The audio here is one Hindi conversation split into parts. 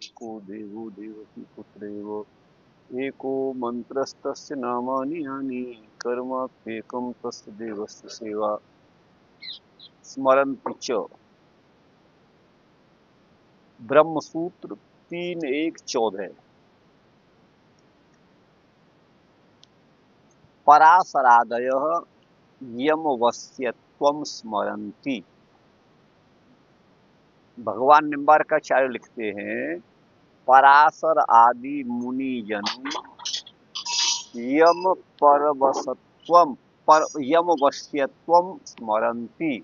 को देवो देवकी पुत्रेव एको मन्त्रस्तस्य नामानि यानि कर्माप्येकं तस्य देवस्य सेवा स्मरन्ति च। ब्रह्मसूत्र 3.1.14। पराशरादयः यमवस्यत्वं स्मरन्ति। भगवान निम्बारकाचार्य लिखते हैं, पराशर आदि मुनिजन यम परवशत्वम यमवश्यत्वम स्मरन्ति।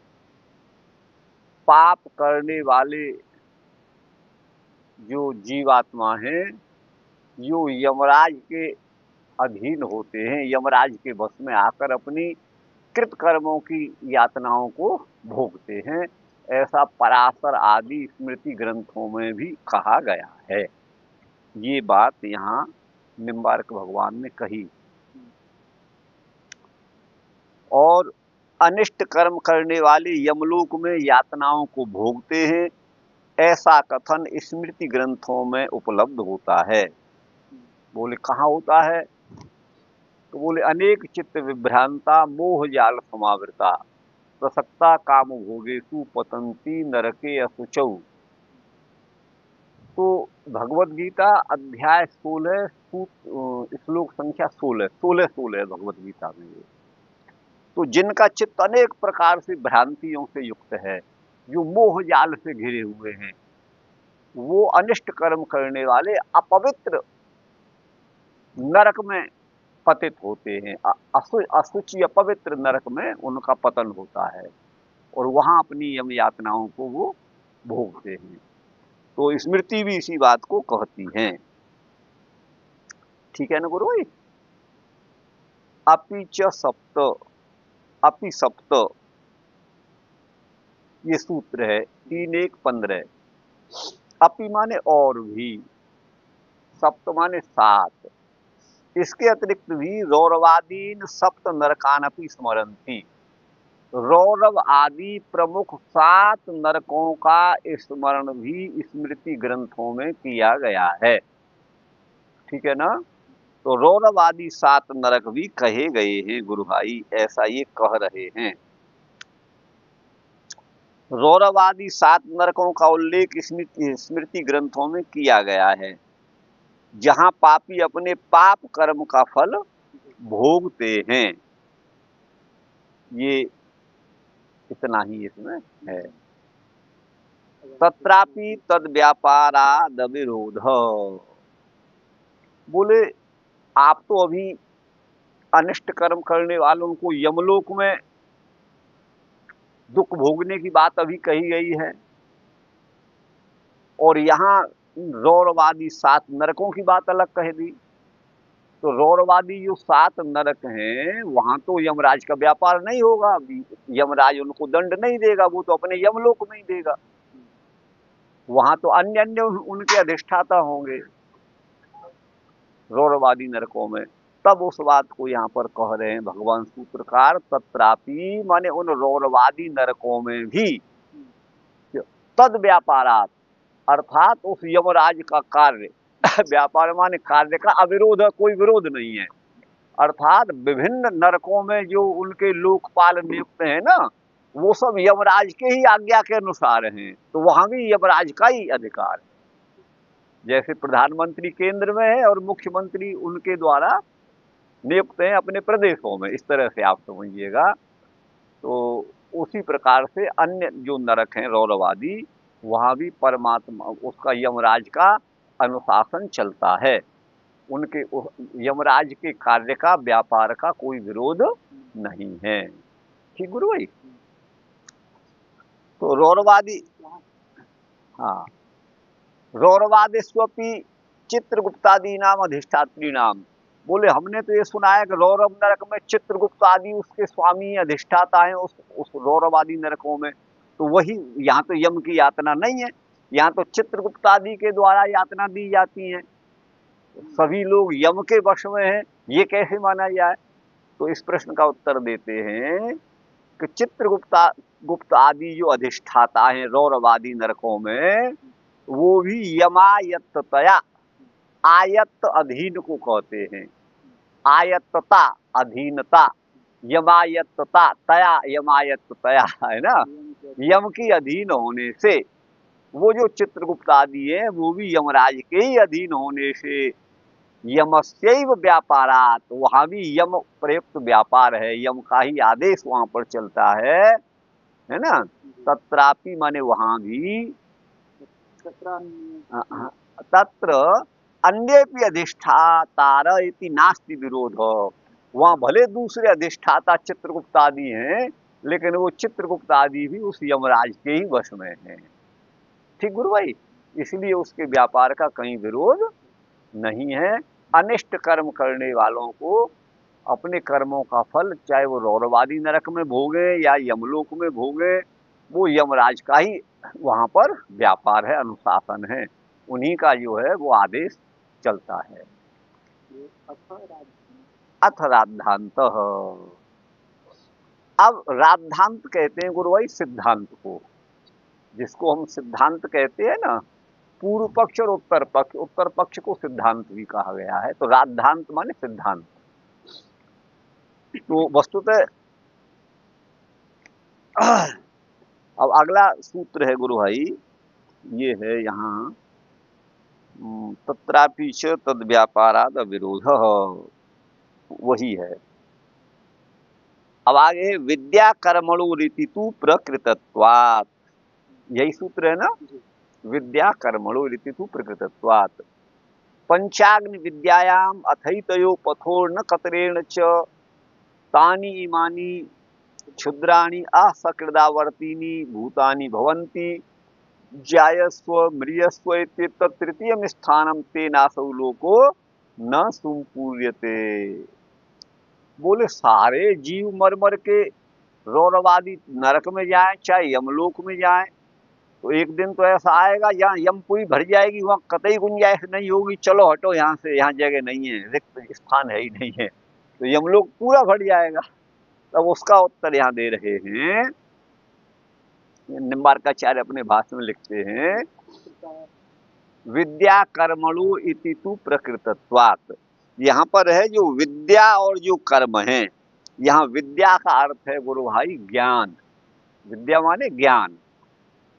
पाप करने वाले जो जीवात्मा हैं, जो यमराज के अधीन होते हैं, यमराज के वश में आकर अपनी कृत कर्मों की यातनाओं को भोगते हैं, ऐसा पराशर आदि स्मृति ग्रंथों में भी कहा गया है। ये बात यहाँ निम्बार्क भगवान ने कही। और अनिष्ट कर्म करने वाले यमलोक में यातनाओं को भोगते हैं, ऐसा कथन स्मृति ग्रंथों में उपलब्ध होता है। बोले कहाँ होता है? तो बोले अनेक चित्त विभ्रांता मोह जाल समावृता प्रसक्ता काम भोगेषु पतंती नरके असुचौ। तो भगवद गीता अध्याय 16 श्लोक संख्या 16 भगवद गीता में। तो जिनका चित्त अनेक प्रकार से भ्रांतियों से युक्त है, जो मोह जाल से घिरे हुए हैं, वो अनिष्ट कर्म करने वाले अपवित्र नरक में पतित होते हैं। असुचि अपवित्र नरक में उनका पतन होता है और वहां अपनी यम यातनाओं को वो भोगते हैं। तो स्मृति भी इसी बात को कहती है। ठीक है ना गुरु? अपि च सप्त, अपि सप्त, ये सूत्र है 3.1.15। अपि माने और भी, सप्त माने 7। इसके अतिरिक्त भी रौरवादीन सप्त नरकानपि स्मरन्ति। रौरव आदि प्रमुख 7 नरकों का स्मरण भी स्मृति ग्रंथों में किया गया है। ठीक है ना? तो रौरव आदि 7 नरक भी कहे गए हैं गुरु भाई, ऐसा ये कह रहे हैं। रौरव आदि 7 नरकों का उल्लेख स्मृति ग्रंथों में किया गया है, जहां पापी अपने पाप कर्म का फल भोगते हैं। ये इतना ही इसमें है। तत्रापि तद व्यापाराद विरोध। बोले आप तो अभी अनिष्ट कर्म करने वालों को यमलोक में दुख भोगने की बात अभी कही गई है, और यहाँ रौरवादी 7 नरकों की बात अलग कह दी। तो रौरवादी जो 7 नरक हैं, वहां तो यमराज का व्यापार नहीं होगा। यमराज उनको दंड नहीं देगा, वो तो अपने यमलोक में ही देगा। वहां तो अन्य अन्य उनके अधिष्ठाता होंगे रौरवादी नरकों में। तब उस बात को यहाँ पर कह रहे हैं भगवान सूत्रकार, तत्रापि माने उन रौरवादी नरकों में भी तद व्यापारात, अर्थात उस यमराज का कार्य व्यापार माने कार्य का अविरोध, कोई विरोध नहीं है। अर्थात विभिन्न नरकों में जो उनके लोकपाल नियुक्त हैं ना, वो सब यमराज के ही आज्ञा के अनुसार हैं। तो वहां भी यमराज का ही अधिकार है। जैसे प्रधानमंत्री केंद्र में है और मुख्यमंत्री उनके द्वारा नियुक्त हैं अपने प्रदेशों में, इस तरह से आप समझिएगा। तो उसी प्रकार से अन्य जो नरक हैं रौरवादी, वहां भी परमात्मा उसका यमराज का अनुशासन चलता है। उनके यमराज के कार्य का, व्यापार का कोई विरोध नहीं है। ठीक गुरु भाई? तो रौरवादी, हाँ, रौरवादेस्वपि चित्रगुप्तादि नाम अधिष्ठात्री नाम। बोले हमने तो ये सुना है कि रौरव नरक में चित्रगुप्त आदि उसके स्वामी अधिष्ठाता है, उस रौरवादी नरकों में। तो वही यहाँ तो यम की यातना नहीं है, यहाँ तो चित्रगुप्त आदि के द्वारा यातना दी जाती है। सभी लोग यम के वश में हैं, ये कैसे माना जाए? तो इस प्रश्न का उत्तर देते हैं कि गुप्त आदि जो अधिष्ठाता हैं रौरवादी नरकों में, वो भी यमायत्तया, आयत्त अधीन को कहते हैं। आयत्तता अधीनता, यमायत्तता तया, यमायत्तया है ना, यम की अधीन होने से। वो जो चित्रगुप्त आदि है वो भी यमराज के ही अधीन होने से। यमस्यैव व्यापारात, वहां भी यम प्रयुक्त व्यापार है, यम का ही आदेश वहां पर चलता है ना। तत्रापि माने वहां भी, तत्र अन्येपि अधिष्ठातार इति नास्ति विरोध। वहां भले दूसरे अधिष्ठाता चित्रगुप्त आदि हैं, लेकिन वो चित्रगुप्त आदि भी उस यमराज के ही वश में हैं। ठीक गुरु भाई, इसलिए उसके व्यापार का कहीं विरोध नहीं है। अनिष्ट कर्म करने वालों को अपने कर्मों का फल, चाहे वो रौरवादी नरक में भोगे या यमलोक में भोगे, वो यमराज का ही वहां पर व्यापार है, अनुशासन है, उन्हीं का जो है वो आदेश चलता है। अथ राद्धांत, अब राद्धांत कहते हैं गुरु भाई सिद्धांत को, जिसको हम सिद्धांत कहते हैं ना, पूर्व पक्ष और उत्तर पक्ष को सिद्धांत भी कहा गया है। तो राद्धांत माने सिद्धांत। तो वस्तुतः अब अगला सूत्र है गुरु भाई, ये है यहाँ, तत्रापि च तद व्यापाराद विरोध, वही है। अब आगे विद्या कर्मणु रीतितु प्रकृतत्वात्, यही सूत्र है ना, विद्या कर्मणु रीतितु प्रकृतत्वात्। पंचाग्नि विद्यायाम अथैतयो पथोर्न कतरेण च तानि इमानि क्षुद्राणि असकृदावर्तीनि भूतानि भवन्ति जायस्व म्रियस्व इत्येतत् तृतीयं स्थानं तेनासौ लोको न संपूर्यते। बोले सारे जीव मर मर के रौरवादी नरक में जाए चाहे यमलोक में जाए, तो एक दिन तो ऐसा आएगा जहाँ यमपुरी भर जाएगी, वहाँ कतई गुंजाइश नहीं होगी, चलो हटो यहाँ से, यहाँ जगह नहीं है, रिक्त स्थान है ही नहीं है, तो यमलोक पूरा भर जाएगा। तब उसका उत्तर यहाँ दे रहे हैं, निम्बार्काचार्य अपने भाषण में लिखते हैं, विद्या कर्मणु इति तु प्रकृतत्वात्। यहाँ पर है जो विद्या और जो कर्म है, यहाँ विद्या का अर्थ है गुरु भाई ज्ञान, विद्या माने ज्ञान,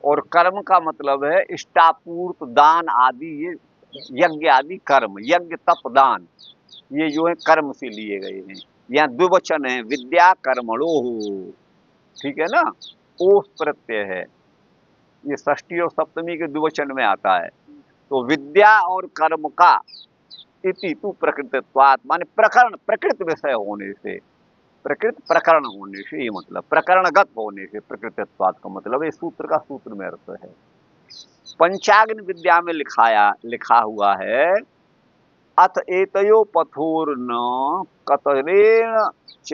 और कर्म का मतलब है इष्टापूर्त दान आदि, ये यज्ञ आदि कर्म, यज्ञ तप दान, ये जो है कर्म से लिए गए हैं। यहाँ द्विवचन है, विद्या कर्मणो, ठीक है ना, ओस प्रत्यय है, ये षष्ठी और सप्तमी के द्विवचन में आता है। तो विद्या और कर्म का इति तु प्रकृतत्वात् माने प्रकरण, प्रकृत विषय होने से, प्रकृत प्रकरण होने से, ये मतलब प्रकरणगत होने से प्रकृतत्वात् का मतलब ये सूत्र का सूत्र में अर्थ है। पंचाग्नि विद्या में लिखा हुआ है, अथ एतयो पथोर्न कतरेण च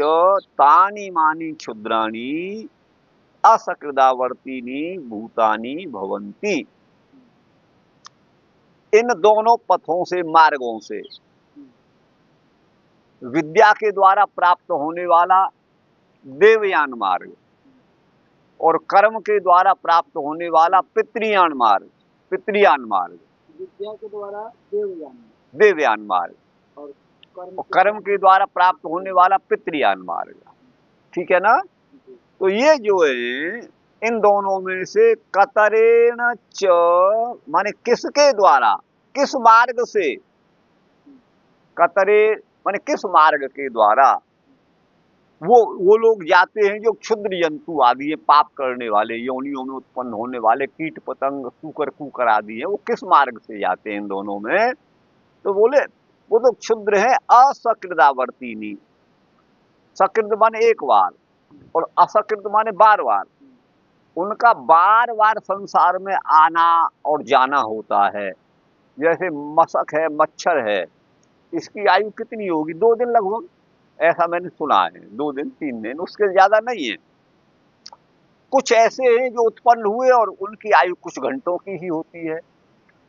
तानि मानि क्षुद्राणि असकृदावर्तीनि भूतानि भवन्ति। इन दोनों पथों से, मार्गों से, विद्या के द्वारा प्राप्त होने वाला देवयान मार्ग और कर्म के द्वारा प्राप्त होने वाला पितृयान मार्ग, पितृयान मार्ग, विद्या के द्वारा देवयान, देवयान मार्ग, और कर्म के द्वारा प्राप्त होने वाला पितृयान मार्ग, ठीक है ना। तो ये जो है इन दोनों में से कतरेण च माने किसके द्वारा, किस मार्ग से, कतरे माने किस मार्ग के द्वारा वो लोग जाते हैं जो क्षुद्र जंतु आदि है, पाप करने वाले, योनियों में उत्पन्न होने वाले कीट पतंग सूकर कुकर आदि है, वो किस मार्ग से जाते हैं इन दोनों में। तो बोले वो तो क्षुद्र है, असकृदावर्तीनी, सकृत माने एक बार और असकृत माने बार बार, उनका बार बार संसार में आना और जाना होता है। जैसे मशक है, मच्छर है, इसकी आयु कितनी होगी, 2 दिन लगभग, ऐसा मैंने सुना है, 2 दिन 3 दिन, उसके ज्यादा नहीं है। कुछ ऐसे हैं जो उत्पन्न हुए और उनकी आयु कुछ घंटों की ही होती है।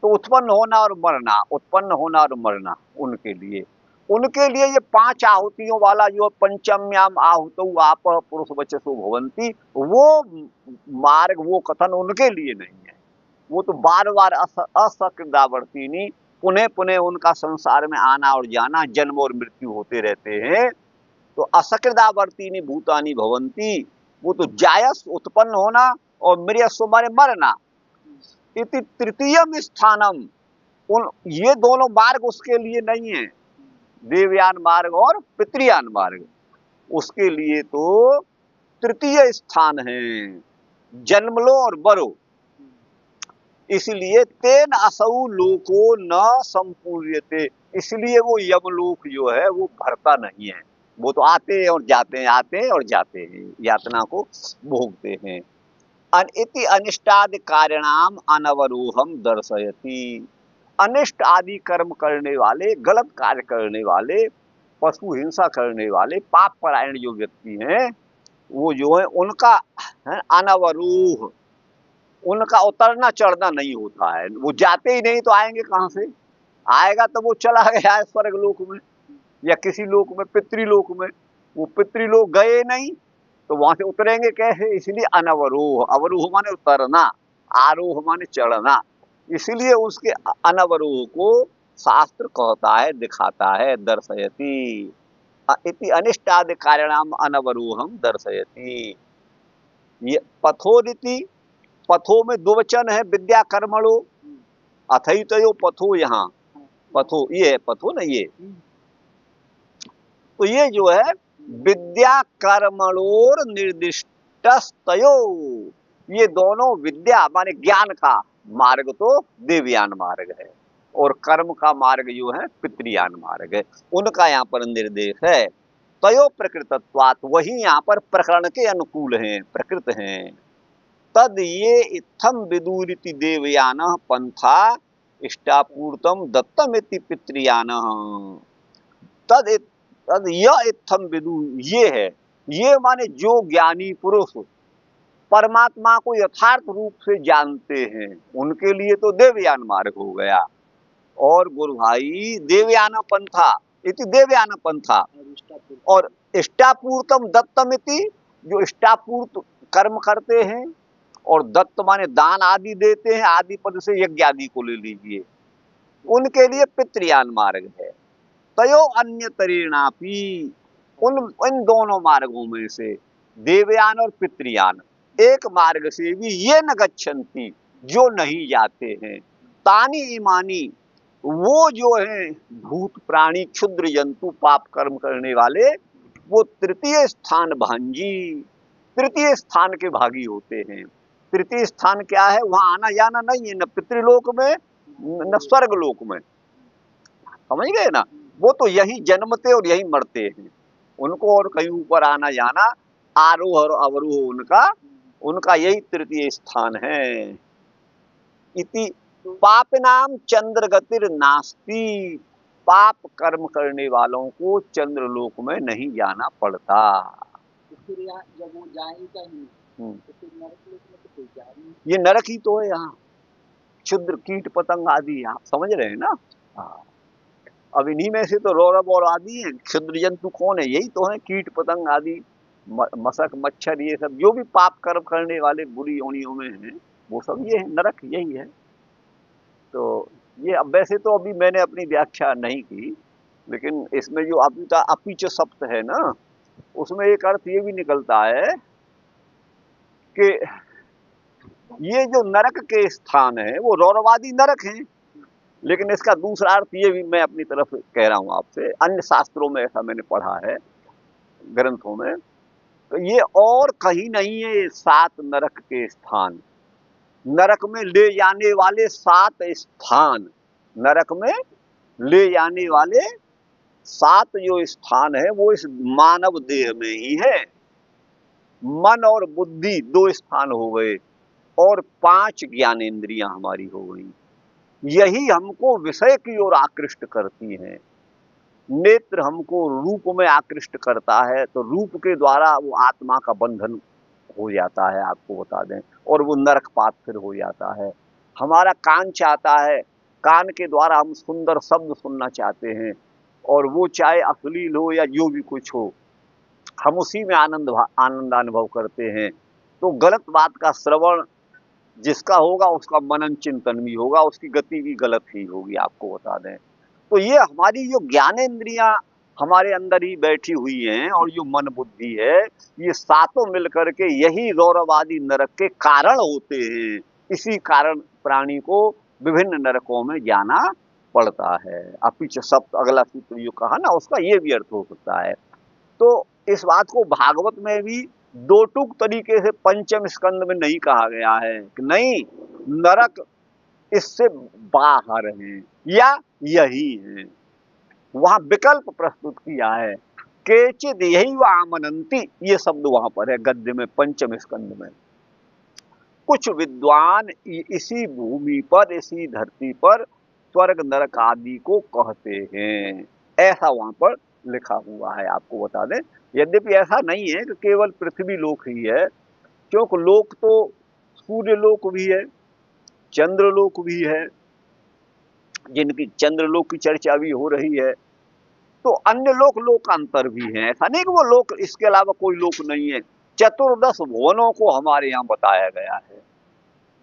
तो उत्पन्न होना और मरना, उत्पन्न होना और मरना उनके लिए ये 5 आहुतियों वाला जो पंचम्याम आहुतौ आप पुरुष वचसो भवंती, वो मार्ग, वो कथन उनके लिए नहीं है। वो तो बार बार असकृदावर्तीनी, पुनः पुनः उनका संसार में आना और जाना, जन्म और मृत्यु होते रहते हैं। तो असकृदावर्तीनी भूतानी भवंती, वो तो जायस उत्पन्न होना और मृयस्व माने मरना। इति तृतीयम स्थानम, उन ये दोनों मार्ग उसके लिए नहीं है, देवयान मार्ग और पितृयान मार्ग, उसके लिए तो तृतीय स्थान है, जन्म लो और मरो। इसलिए तेन असौ लोको न संपूर्यते, इसलिए वो यमलोक जो है वो भरता नहीं है। वो तो आते हैं और जाते हैं, आते हैं और जाते हैं, यातना को भोगते हैं। इति अनिष्टादि कारिणाम अनवरोहम दर्शयति, अनिष्ट आदि कर्म करने वाले, गलत कार्य करने वाले, पशु हिंसा करने वाले, पाप परायण जो व्यक्ति हैं, वो जो है उनका है अनवरोह, उनका उतरना चढ़ना नहीं होता है। वो जाते ही नहीं तो आएंगे कहां से? आएगा तो वो चला गया स्वर्ग लोक में या किसी लोक में, पितृलोक में। वो पितृलोक गए नहीं तो वहां से उतरेंगे कैसे? इसलिए अनवरोह, अवरोह माने उतरना, आरोह माने चढ़ना, इसलिए उसके अनवरोह को शास्त्र कहता है, दिखाता है, दर्शयति। इति अनिष्टादि कारिणाम अनवरोहम दर्शयति। ये पथोरिति, पथो में दो वचन है, विद्या कर्मणो, अथैतयो पथो, यहाँ पथो ये है, पथो ना ये, तो ये जो है विद्या कर्मणोर निर्दिष्टस्तयो, ये दोनों, विद्या माने ज्ञान का मार्ग तो देवयान मार्ग है और कर्म का मार्ग जो है पितृयान मार्ग है, उनका यहाँ पर निर्देश है। तयो प्रकृतत्वात्, वही यहाँ पर प्रकरण के अनुकूल हैं, प्रकृत हैं। तद ये इत्थम विदुरिति देवयान पंथा इष्टापूर्तम दत्तमिति पितृयान, तद तद य इत्थम विदु, ये है, ये माने जो ज्ञानी पुरुष परमात्मा को यथार्थ रूप से जानते हैं, उनके लिए तो देवयान मार्ग हो गया। और गुरु भाई देवयान पंथा, इति देवयान पंथा, और इष्टापूर्तम दत्तमिति, जो इष्टापूर्त कर्म करते हैं, और दत्त माने दान आदि देते हैं, आदि पद से यज्ञ आदि को ले लीजिए, उनके लिए पितृयान मार्ग है। तयो अन्यतरेणापि, इन दोनों मार्गों में से, देवयान और पितृयान, एक मार्ग से भी ये न गच्छन्ति, जो नहीं जाते हैं, तानी इमानी, वो जो है भूत प्राणी क्षुद्र जंतु पाप कर्म करने वाले, वो तृतीय स्थान भांजी, तृतीय स्थान के भागी होते हैं। तृतीय स्थान क्या है? वहां आना जाना नहीं है, न पितृलोक में न स्वर्ग लोक में, समझ गए ना? वो तो यही जन्मते और यही मरते हैं, उनको और कहीं ऊपर आना जाना, आरोह और अवरोह उनका यही तृतीय स्थान है। इति पापनाम चंद्रगतिर नास्ति, पाप कर्म करने वालों को चंद्रलोक में नहीं जाना पड़ता। फिर यहाँ जब वो जाएगा ही तो फिर नरक लोक में तो कोई जा नहीं। ये नरक ही तो है, यहाँ क्षुद्र कीट पतंग आदि, यहाँ समझ रहे हैं ना? हाँ, अब इन्हीं में से तो रौरव और आदि हैं। क्षुद्र जंतु कौन है? यही तो है, कीट पतंग आदि, मशक मच्छर, ये सब जो भी पाप कर्म करने वाले बुरी योनियों में हैं, वो सब ये है, नरक यही है। तो ये अब वैसे तो अभी मैंने अपनी व्याख्या नहीं की, लेकिन इसमें जो अपिच सप्त है ना, उसमें एक अर्थ ये भी निकलता है कि ये जो नरक के स्थान है वो रौरवादी नरक हैं, लेकिन इसका दूसरा अर्थ ये भी मैं अपनी तरफ कह रहा हूं आपसे, अन्य शास्त्रों में ऐसा मैंने पढ़ा है, ग्रंथों में, तो ये और कहीं नहीं है, ये 7 नरक के स्थान, नरक में ले जाने वाले 7 स्थान, नरक में ले जाने वाले 7 जो स्थान है वो इस मानव देह में ही है। मन और बुद्धि 2 स्थान हो गए, और 5 ज्ञानेंद्रियां हमारी हो गई, यही हमको विषय की ओर आकृष्ट करती हैं। नेत्र हमको रूप में आकृष्ट करता है, तो रूप के द्वारा वो आत्मा का बंधन हो जाता है, आपको बता दें, और वो नरकपात फिर हो जाता है। हमारा कान चाहता है, कान के द्वारा हम सुंदर शब्द सुनना चाहते हैं, और वो चाहे अश्लील हो या जो भी कुछ हो, हम उसी में आनंद अनुभव करते हैं। तो गलत बात का श्रवण जिसका होगा उसका मनन चिंतन भी होगा, उसकी गति भी गलत ही होगी, आपको बता दें। तो ये हमारी जो ज्ञानेंद्रियां हमारे अंदर ही बैठी हुई हैं और जो मन बुद्धि है, ये सातों मिलकर के यही गौरवादी नरक के कारण होते हैं। इसी कारण प्राणी को विभिन्न नरकों में जाना पड़ता है। अब पीछे सब अगला सूत्र जो कहा ना, उसका ये भी अर्थ हो सकता है। तो इस बात को भागवत में भी दो टूक तरीके से पंचम स्कंद में नहीं कहा गया है कि नहीं नरक इससे बाहर हैं या यही है। वहां विकल्प प्रस्तुत किया है, केचिद यही व आमनंती, ये शब्द वहां पर है गद्य में पंचम स्कंद में। कुछ विद्वान इसी भूमि पर, इसी धरती पर स्वर्ग नरक आदि को कहते हैं, ऐसा वहां पर लिखा हुआ है, आपको बता दें। यद्यपि ऐसा नहीं है कि केवल पृथ्वी लोक ही है, क्योंकि लोक तो सूर्य लोक भी है, चंद्र लोक भी है, जिनकी चंद्र लोक की चर्चा भी हो रही है। तो अन्य लोक लोकांतर भी हैं, ऐसा नहीं कि वो लोक इसके अलावा कोई लोक नहीं है। चतुर्दश भुवनों को हमारे यहाँ बताया गया है,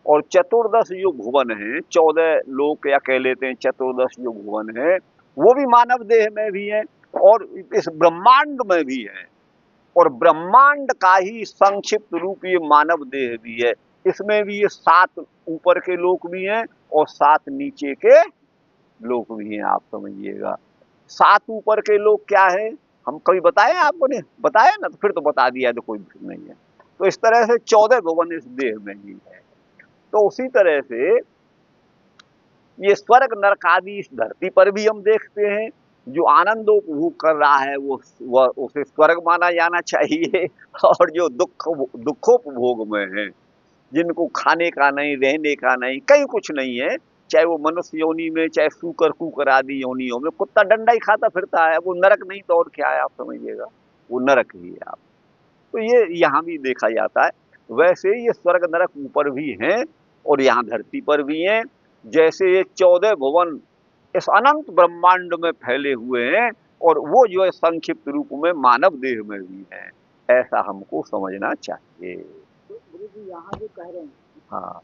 और चतुर्दश जो भुवन है, 14 लोक या कह लेते हैं चतुर्दश जो भुवन है, वो भी मानव देह में भी है और इस ब्रह्मांड में भी है, और ब्रह्मांड का ही संक्षिप्त रूप ये मानव देह भी है। इसमें भी ये 7 ऊपर के लोक भी हैं और 7 नीचे के लोक भी हैं, आप समझिएगा। 7 ऊपर के लोक क्या है, हम कभी बताए आपको? नहीं बताया ना, तो फिर तो बता दिया, तो कोई नहीं है। तो इस तरह से 14 भुवन इस देह में ही है। तो उसी तरह से ये स्वर्ग नरक आदि इस धरती पर भी हम देखते हैं। जो आनंदोपभोग कर रहा है वो उसे स्वर्ग माना जाना चाहिए, और जो दुखोपभोग में है, जिनको खाने का नहीं, रहने का नहीं, कहीं कुछ नहीं है, चाहे वो मनुष्य योनि में, चाहे सूकर कुकर आदि योनियों में कुत्ता डंडा ही खाता फिरता है, वो नरक नहीं तो और क्या है, आप समझिएगा, वो नरक ही है। आप तो ये यहाँ भी देखा जाता है। वैसे ये स्वर्ग नरक ऊपर भी हैं और यहाँ धरती पर भी हैं। जैसे ये 14 भुवन इस अनंत ब्रह्मांड में फैले हुए हैं, और वो जो है संक्षिप्त रूप में मानव देह में भी हैं, ऐसा हमको समझना चाहिए। तो गुरु जी यहाँ जो कह रहे हैं, हाँ,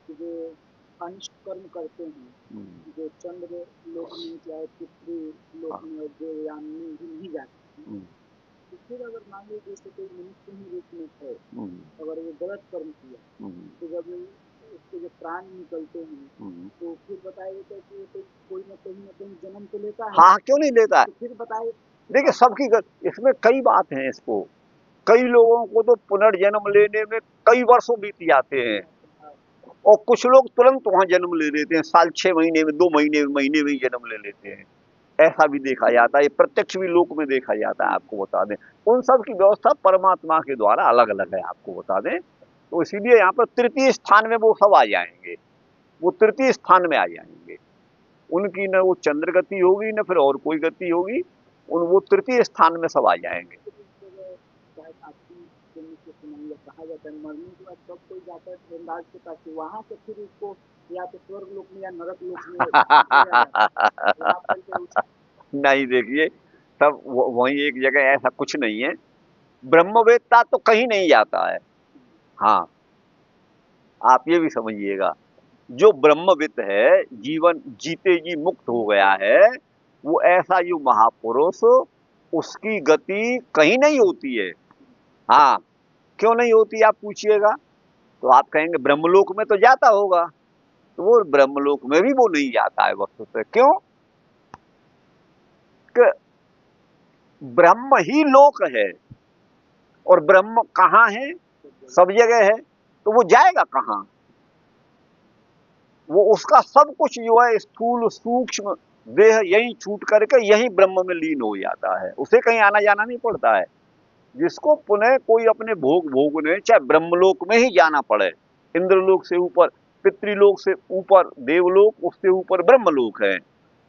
कि जो अनिष्ट कर्म करते हैं, जो चंद्र लोक में चाहे पृथ्वी लोक में और देवयान में भी नहीं जाते हैं, तो फिर अगर मान लो जैसे कोई मनुष्य ही रूप में है, अगर वो गलत कर्म किया, तो जब उसके जो प्राण निकलते हैं, तो फिर बताया जाता है कि तो कोई न कहीं जन्म तो लेता है। हाँ, क्यों नहीं लेता है? तो फिर बताए, देखिए सबकी इसमें कई बात हैं इसको। कई लोगों को तो पुनर्जन्म लेने में कई वर्षों बीत जाते हैं, और कुछ लोग तुरंत वहां जन्म ले लेते हैं, साल 6 महीने में, 2 महीने में, महीने में ही जन्म ले लेते हैं। ऐसा भी देखा जाता है, ये प्रत्यक्ष भी लोक में देखा जाता है, आपको बता दें। उन सब की व्यवस्था परमात्मा के द्वारा अलग अलग है, आपको बता दें। तो इसीलिए यहाँ पर तृतीय स्थान में वो सब आ जाएंगे, वो तृतीय स्थान में आ जाएंगे। उनकी न वो चंद्र गति होगी, न फिर और कोई गति होगी, वो तृतीय स्थान में सब आ जाएंगे। कहा जाता है मरने के बाद सब कोई जाता है धर्मराज के पास, वहां से फिर उसको या तो स्वर्ग लोक में या नरक लोक में नहीं, देखिए सब वही एक जगह, ऐसा कुछ नहीं है। ब्रह्मवेत्ता तो कहीं नहीं जाता है। हाँ, आप ये भी समझिएगा, जो ब्रह्मविद है, जीवन जीते जी मुक्त हो गया है, वो ऐसा जो महापुरुष, उसकी गति कहीं नहीं होती है। हाँ, क्यों नहीं होती आप पूछिएगा, तो आप कहेंगे ब्रह्मलोक में तो जाता होगा, तो वो ब्रह्मलोक में भी वो नहीं जाता है वस्तुतः। क्यों? कि ब्रह्म ही लोक है, और ब्रह्म कहाँ है? सब जगह है, तो वो जाएगा कहाँ? वो उसका सब कुछ जो है स्थूल सूक्ष्म देह यही छूट करके यही ब्रह्म में लीन हो जाता है, उसे कहीं आना जाना नहीं पड़ता है। जिसको पुनः कोई अपने भोगने, चाहे ब्रह्मलोक में ही जाना पड़े, इंद्रलोक से ऊपर, पितृलोक से ऊपर देवलोक, उससे ऊपर ब्रह्मलोक है,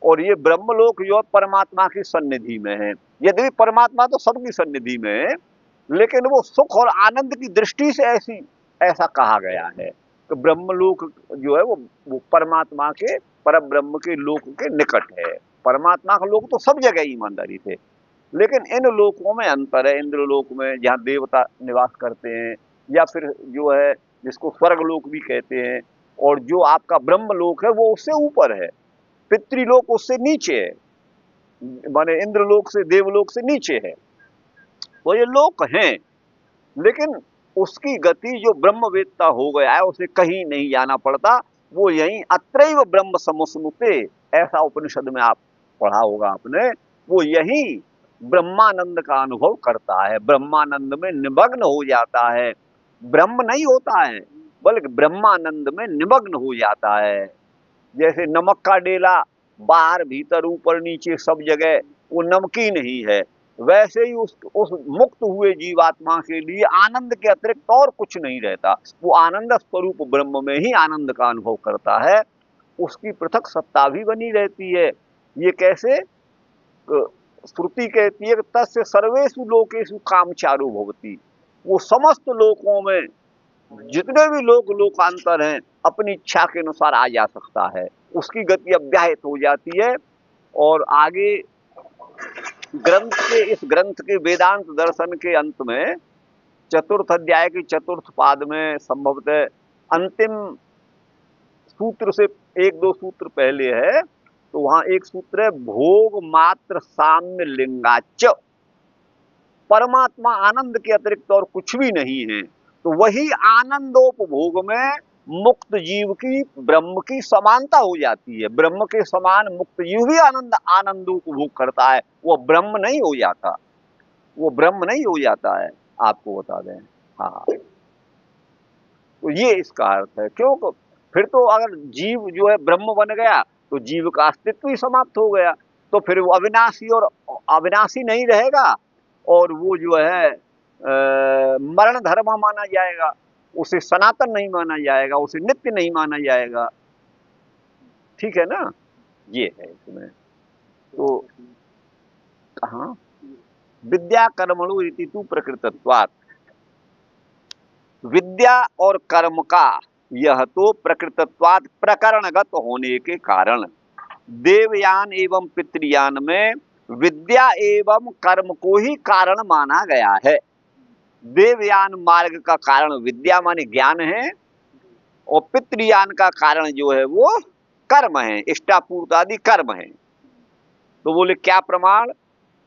और ये ब्रह्मलोक जो परमात्मा की सन्निधि में है। यदि परमात्मा तो सबकी सन्निधि में है, लेकिन वो सुख और आनंद की दृष्टि से ऐसा कहा गया है कि ब्रह्मलोक जो है वो परमात्मा के, परम ब्रह्म के लोक के निकट है। परमात्मा का लोक तो सब जगह ईमानदारी थे, लेकिन इन लोकों में अंतर है। इंद्रलोक में जहाँ देवता निवास करते हैं, या फिर जो है जिसको स्वर्गलोक भी कहते हैं, और जो आपका ब्रह्मलोक है वो उससे ऊपर है, पितृलोक उससे नीचे है, माने इंद्रलोक से देवलोक से नीचे है। तो ये लोक हैं, लेकिन उसकी गति जो ब्रह्मवेत्ता हो गया है उसे कहीं नहीं जाना पड़ता, वो यहीं अत्रैव ब्रह्म समुस्मृते, ऐसा उपनिषद में आप पढ़ा होगा आपने, वो यही ब्रह्मानंद का अनुभव करता है, ब्रह्मानंद में निमग्न हो जाता है, ब्रह्म नहीं होता है बल्कि ब्रह्मानंद में निमग्न हो जाता है। जैसे नमक का डेला बाहर भीतर ऊपर नीचे सब जगह वो नमकीन ही है, वैसे ही उस मुक्त हुए जीवात्मा के लिए आनंद के अतिरिक्त और कुछ नहीं रहता, वो आनंद स्वरूप ब्रह्म में ही आनंद का अनुभव करता है, उसकी पृथक सत्ता भी बनी रहती है। ये कैसे? श्रुति कहती है कि तस्य सर्वेषु लोकेषु कामचारो भवति, वो समस्त लोकों में जितने भी लोग लोकांतर हैं अपनी इच्छा के अनुसार आ जा सकता है, उसकी गति अव्याहित हो जाती है। और आगे इस ग्रंथ के वेदांत दर्शन के अंत में चतुर्थ अध्याय के चतुर्थ पाद में संभवतः अंतिम सूत्र से एक दो सूत्र पहले है, तो वहां एक सूत्र है भोग मात्र साम्य लिंगाच, परमात्मा आनंद के अतिरिक्त और कुछ भी नहीं है। तो वही आनंदोपभोग में मुक्त जीव की ब्रह्म की समानता हो जाती है, ब्रह्म के समान मुक्त जीव भी आनंदोपभोग करता है, वो ब्रह्म नहीं हो जाता, वो ब्रह्म नहीं हो जाता है, आपको बता दें। हाँ, तो ये इसका अर्थ है। क्यों? फिर तो अगर जीव जो है ब्रह्म बन गया तो जीव का अस्तित्व ही समाप्त हो गया, तो फिर वो अविनाशी और अविनाशी नहीं रहेगा, और वो जो है मरण धर्म माना जाएगा, उसे सनातन नहीं माना जाएगा, उसे नित्य नहीं माना जाएगा। ठीक है ना? ये है इसमें। तो कहाँ विद्या कर्मणु इति तु प्रकृतत्वात्, विद्या और कर्म का यह तो प्रकृतत्वात् प्रकरणगत होने के कारण, देवयान एवं पितृयान में विद्या एवं कर्म को ही कारण माना गया है। देवयान मार्ग का कारण विद्या माने ज्ञान है, और पितृयान का कारण जो है वो कर्म है, इष्टापूर्त आदि कर्म है। तो बोले क्या प्रमाण?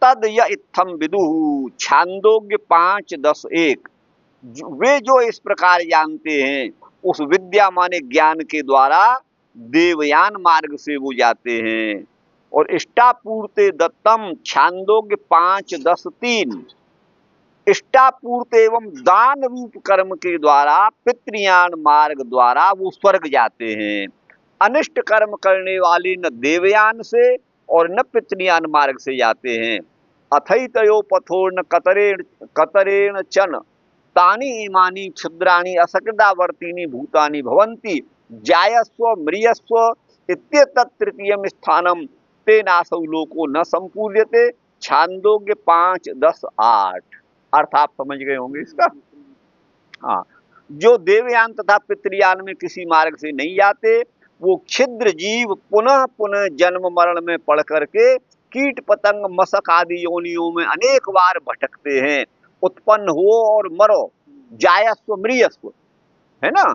तद य इत्थम विदुः छांदोग्य 5:10-1, वे जो इस प्रकार जानते हैं उस विद्या माने ज्ञान के द्वारा देवयान मार्ग से वो जाते हैं। और इष्टापूर्ते दत्तम छांदोग्य 5:10-3, इष्टापूर्त एवं दान रूप कर्म के द्वारा पितृयान मार्ग द्वारा वो स्वर्ग जाते हैं। अनिष्ट कर्म करने वाले न देवयान से और न पितृयान मार्ग से जाते हैं। अथैतयो पथोर्न कतरेण चन तानि इमानि क्षुद्राणि असकृदावर्तीनि भूतानि भवन्ति जायस्व म्रियस्व इत्येतत् तृतीयं स्थानम तेनासौ लोको न संपूर्यते। छांदोग्य 5:10-8। अर्थ आप समझ गए होंगे इसका। हाँ, जो देवयान तथा पितृयान में किसी मार्ग से नहीं जाते वो क्षुद्र जीव पुनः पुनः जन्म मरण में पड़ करके कीट पतंग मशक आदि योनियों में अनेक बार भटकते हैं। उत्पन्न हो और मरो, जायस्व मृयस्व, है ना,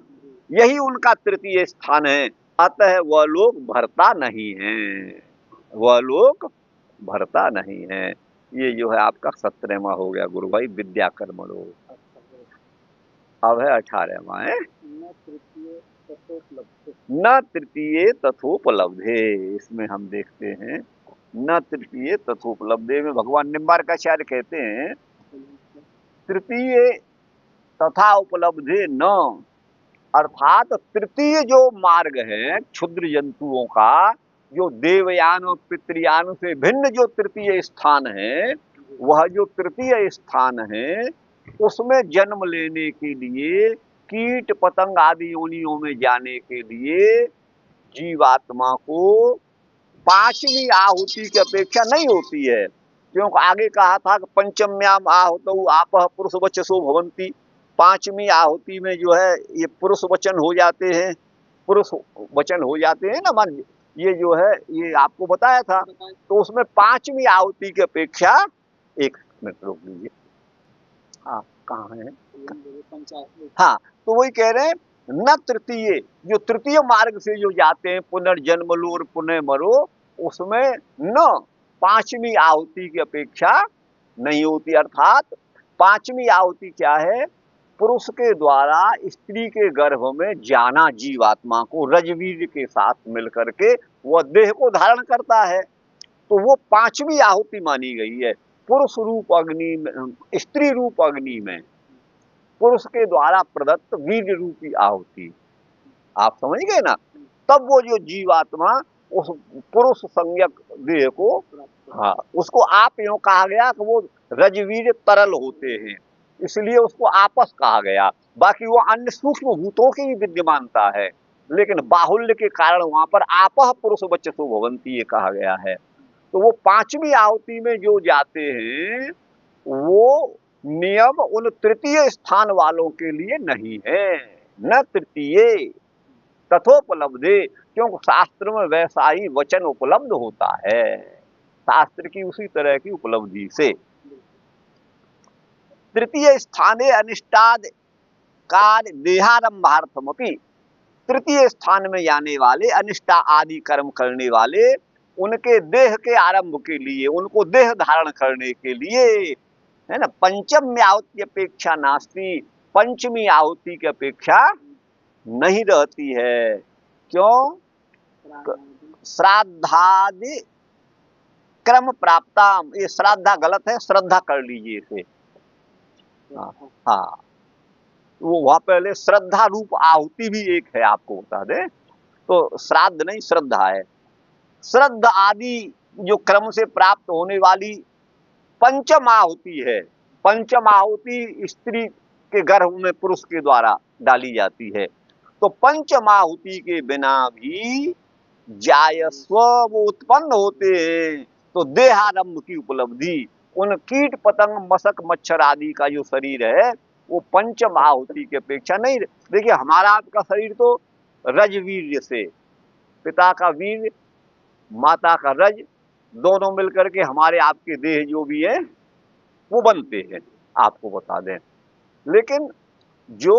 यही उनका तृतीय स्थान है। अतः वह लोग भरता नहीं है, वह लोग भरता नहीं है। ये जो है आपका 17वां हो गया गुरु भाई, विद्या कर्म लोग। अब है 18वां है न तृतीय तथोपलब्धे। इसमें हम देखते हैं न तृतीय तथोपलब्धे में भगवान निम्बार्काचार्य कहते हैं तृतीय तथा उपलब्धे न, अर्थात तृतीय जो मार्ग है क्षुद्र जंतुओं का, जो देवयान और पितृयान से भिन्न जो तृतीय स्थान है, वह जो तृतीय स्थान है उसमें जन्म लेने के लिए, कीट पतंग आदि योनियों में जाने के लिए जीवात्मा को 5वीं आहुति की अपेक्षा नहीं होती है। क्योंकि आगे कहा था कि पंचम्याम आहुतौ आपः पुरुष वचसो भवन्ति, 5वीं आहुति में जो है ये पुरुष वचन हो जाते हैं, पुरुष वचन हो जाते हैं ना, मान ये जो है ये आपको बताया था। तो उसमें 5वीं आहुति की अपेक्षा, एक मिनट रोक लीजिए, हाँ कहाँ है, हाँ, तो वही कह रहे हैं न तृतीय, जो तृतीय मार्ग से जो जाते हैं पुनर्जन्म लो और पुनः मरो, उसमें न पांचवी आहुति की अपेक्षा नहीं होती। अर्थात पांचवी आहुति क्या है, पुरुष के द्वारा स्त्री के गर्भ में जाना जीवात्मा को रजवीर के साथ मिलकर के वह देह को धारण करता है, तो वो पांचवी आहुति मानी गई है। पुरुष रूप अग्नि में, स्त्री रूप अग्नि में पुरुष के द्वारा प्रदत्त वीर रूपी आहुति, आप समझ गए ना। तब वो जो जीवात्मा उस पुरुष संज्ञक देह को, हाँ, उसको आप यूं कहा गया कि वो रजवीर तरल होते हैं, इसलिए उसको आपस कहा गया। बाकी वो अन्य सूक्ष्म भूतों की भी विद्यमानता है, लेकिन बाहुल्य के कारण वहां पर आपह पुरुष बच्चसु भवंती ये कहा गया है। तो वो पांचवी आहुति में जो जाते हैं वो नियम उन तृतीय स्थान वालों के लिए नहीं है, न तृतीय तथोपलब्धे, क्योंकि शास्त्र में वैसा ही वचन उपलब्ध होता है, शास्त्र की उसी तरह की उपलब्धि से। तृतीय स्थाने अनिष्टाद कार्य देहारंभार्थमपि, तृतीय स्थान में जाने वाले अनिष्टा आदि कर्म करने वाले उनके देह के आरंभ के लिए, उनको देह धारण करने के लिए, है ना, पंचमी आहुति की अपेक्षा नास्ती, पंचमी आहुति की अपेक्षा नहीं रहती है। क्यों? श्राद्धादि क्रम प्राप्ताम, ये श्राद्धा गलत है, श्रद्धा कर लीजिए इसे। हाँ, वो वहां पहले श्रद्धा रूप आहुति भी एक है, आपको बता दे, तो श्राद्ध नहीं श्रद्धा है। श्रद्ध आदि जो क्रम से प्राप्त होने वाली पंचम आहुति है, पंचम आहुति स्त्री के गर्भ में पुरुष के द्वारा डाली जाती है। तो पंचम आहुति के बिना भी जायस्व वो उत्पन्न होते हैं, तो देहारंभ की उपलब्धि उन कीट पतंग मशक मच्छर आदि का जो शरीर है वो पंचम आहुति की अपेक्षा नहीं। देखिए हमारा आपका शरीर तो रजवीर्य से, पिता का वीर माता का रज, दोनों मिलकर के हमारे आपके देह जो भी है वो बनते हैं, आपको बता दें। लेकिन जो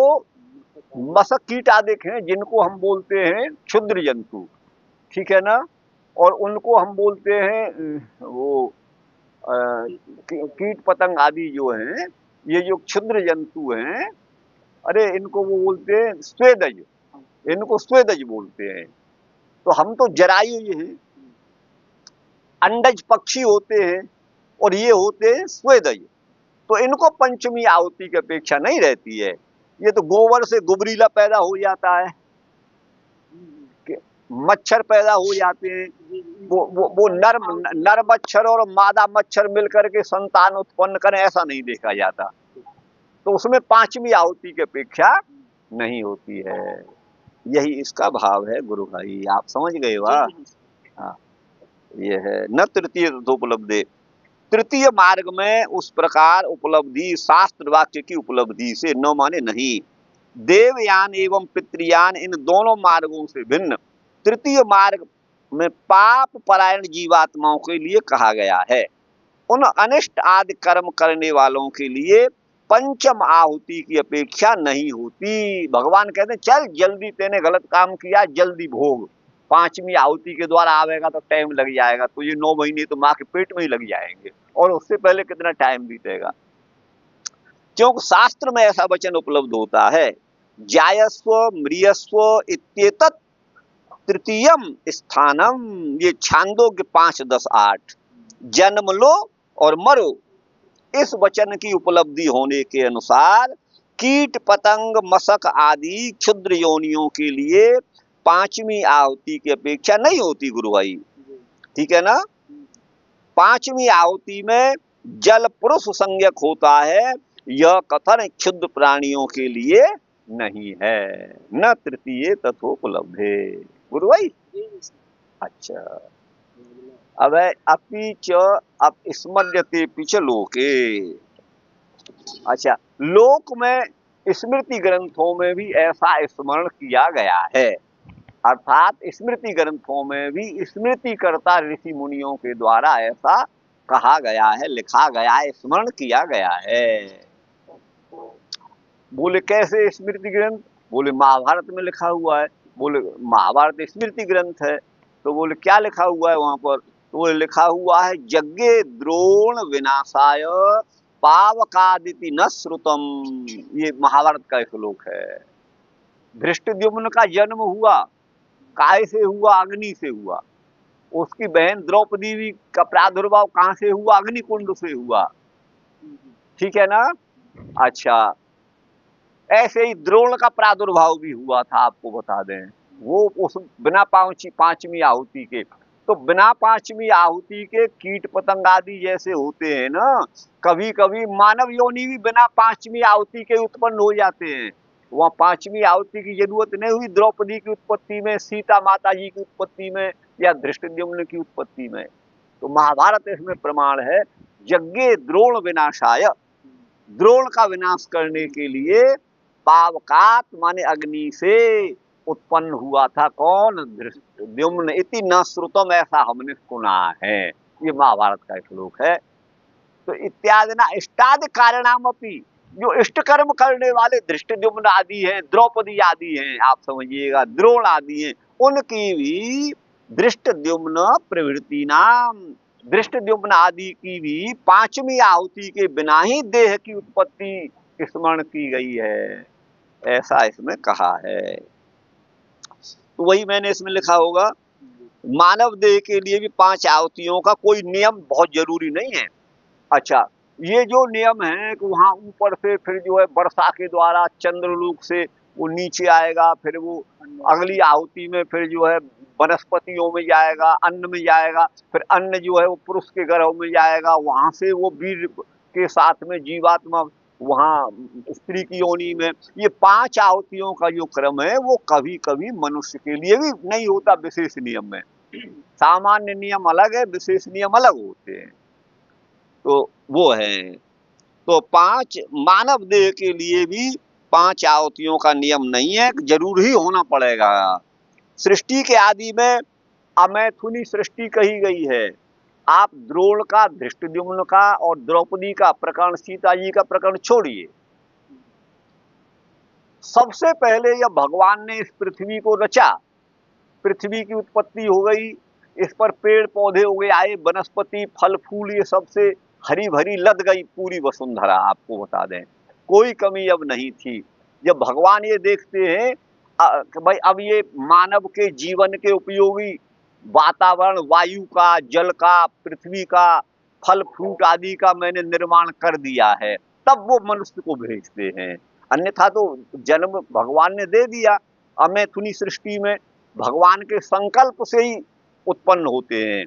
मशक कीट आदि हैं जिनको हम बोलते हैं क्षुद्र जंतु, ठीक है ना, और उनको हम बोलते हैं वो कीट पतंग आदि जो हैं, ये जो क्षुद्र जंतु हैं, अरे इनको वो बोलते हैं स्वेदज, इनको स्वेदज बोलते हैं। तो हम तो जरायु हैं, अंडज पक्षी होते हैं और ये होते हैं स्वेदज, तो इनको पंचमी आहुति की अपेक्षा नहीं रहती है। ये तो गोबर से गुबरीला पैदा हो जाता है, मच्छर पैदा हो जाते हैं, वो नर मच्छर और मादा मच्छर मिलकर के संतान उत्पन्न करें, ऐसा नहीं देखा जाता। तो उसमें पांचवी आहुति की अपेक्षा नहीं होती है। यही इसका भाव है गुरु भाई, आप समझ गए वाह। हाँ, ये है न तृतीय उपलब्धि, तृतीय मार्ग में उस प्रकार उपलब्धि शास्त्र वाक्य की उपलब्धि से न माने नहीं। देवयान एवं पितृयान इन दोनों मार्गों से भिन्न तृतीय मार्ग में पाप परायण जीवात्माओं के लिए कहा गया है। उन अनिष्ट आदि कर्म करने वालों के लिए पंचम आहुति की अपेक्षा नहीं होती। भगवान कहते हैं चल जल्दी, तेने गलत काम किया, जल्दी भोग, पांचवी आहुति के द्वारा आवेगा तो टाइम लग जाएगा, तो ये 9 महीने तो माँ के पेट में ही लग जाएंगे, और उससे पहले कितना टाइम बीतेगा। क्योंकि शास्त्र में ऐसा वचन उपलब्ध होता है, जायस्व म्रियस्व इत्येतत् तृतीयम स्थानम, ये छांदोग्य 5:10-8, जन्म लो और मरो, इस वचन की उपलब्धि होने के अनुसार कीट पतंग मशक आदि क्षुद्र योनियों के लिए पांचवी आहुति की अपेक्षा नहीं होती गुरु भाई, ठीक है ना। पांचवी आहुति में जल पुरुष संज्ञक होता है, यह कथन क्षुद्र प्राणियों के लिए नहीं है। न तृतीय तथोपलब्धे गुरु भाई। अच्छा, अब अपीच अब स्मर्यते पिच लोके। अच्छा, लोक में स्मृति ग्रंथों में भी ऐसा स्मरण किया गया है, अर्थात स्मृति ग्रंथों में भी स्मृतिकर्ता ऋषि मुनियों के द्वारा ऐसा कहा गया है, लिखा गया है, स्मरण किया गया है। बोले कैसे स्मृति ग्रंथ? बोले महाभारत में लिखा हुआ है। बोले महाभारत स्मृति ग्रंथ है। तो बोले क्या लिखा हुआ है वहां पर? तो बोले लिखा हुआ है यज्ञे द्रोण विनाशाय पावकादिति न श्रुतम। ये महाभारत का श्लोक है। धृष्टद्युम्न का जन्म हुआ, काय से हुआ? अग्नि से हुआ। उसकी बहन द्रौपदी भी का प्रादुर्भाव कहां से हुआ? अग्निकुंड से हुआ। ठीक है ना? अच्छा, ऐसे ही द्रोण का प्रादुर्भाव भी हुआ था, आपको बता दें। वो उस बिना पांचवी आहुति के, तो बिना पांचवी आहुति के कीट पतंग आदि जैसे होते हैं ना, कभी कभी मानव योनि भी बिना पांचवी आहुति के उत्पन्न हो जाते हैं। वहां पांचवी आहुति की जरूरत नहीं हुई द्रौपदी की उत्पत्ति में, सीता माता जी की उत्पत्ति में, या धृष्टद्युम्न की उत्पत्ति में। तो महाभारत इसमें प्रमाण है। यज्ञे द्रोण विनाशाय, द्रोण का विनाश करने के लिए पावकात माने अग्नि से उत्पन्न हुआ था। कौन? धृष्टद्युम्न। इति न श्रुतम, ऐसा हमने सुना है। ये महाभारत का श्लोक है। तो इत्यादि ना इष्टादि कारणामपि, जो इष्ट कर्म करने वाले धृष्टद्युम्न आदि हैं, द्रौपदी आदि हैं, आप समझिएगा द्रोण आदि हैं, उनकी भी धृष्टद्युम्न प्रवृत्ति नाम, धृष्टद्युम्न आदि की भी पांचवी आहुति के बिना ही देह की उत्पत्ति स्मरण की गई है, ऐसा इसमें कहा है। तो वही मैंने इसमें लिखा होगा, मानव देह के लिए भी 5 आहुतियों का कोई नियम बहुत जरूरी नहीं है। अच्छा, ये जो नियम है कि वहां ऊपर से फिर जो है वर्षा के द्वारा चंद्रलोक से वो नीचे आएगा, फिर वो अगली आहुति में फिर जो है वनस्पतियों में जाएगा, अन्न में जाएगा, फिर अन्न जो है वो पुरुष के गर्भ में जाएगा, वहां से वो वीर के साथ में जीवात्मा वहां स्त्री की योनि में। ये 5 आहुतियों का जो क्रम है वो कभी कभी मनुष्य के लिए भी नहीं होता विशेष नियम में। सामान्य नियम अलग है, विशेष नियम अलग होते हैं। तो वो है, तो 5 मानव देह के लिए भी 5 आहुतियों का नियम नहीं है, जरूर ही होना पड़ेगा। सृष्टि के आदि में अमैथुनी सृष्टि कही गई है। आप द्रोण का, धृष्टद्युम्न का और द्रौपदी का प्रकरण, सीता जी का प्रकरण छोड़िए। सबसे पहले जब भगवान ने इस पृथ्वी को रचा, पृथ्वी की उत्पत्ति हो गई, इस पर पेड़ पौधे उगे आए, वनस्पति फल फूल ये सबसे हरी भरी लद गई पूरी वसुंधरा। आपको बता दें कोई कमी अब नहीं थी। जब भगवान ये देखते हैं कि भाई अब ये मानव के जीवन के उपयोगी वातावरण, वायु का, जल का, पृथ्वी का, फल फ्रूट आदि का मैंने निर्माण कर दिया है, तब वो मनुष्य को भेजते हैं। अन्यथा तो जन्म भगवान ने दे दिया। अमैथुनी सृष्टि में भगवान के संकल्प से ही उत्पन्न होते हैं।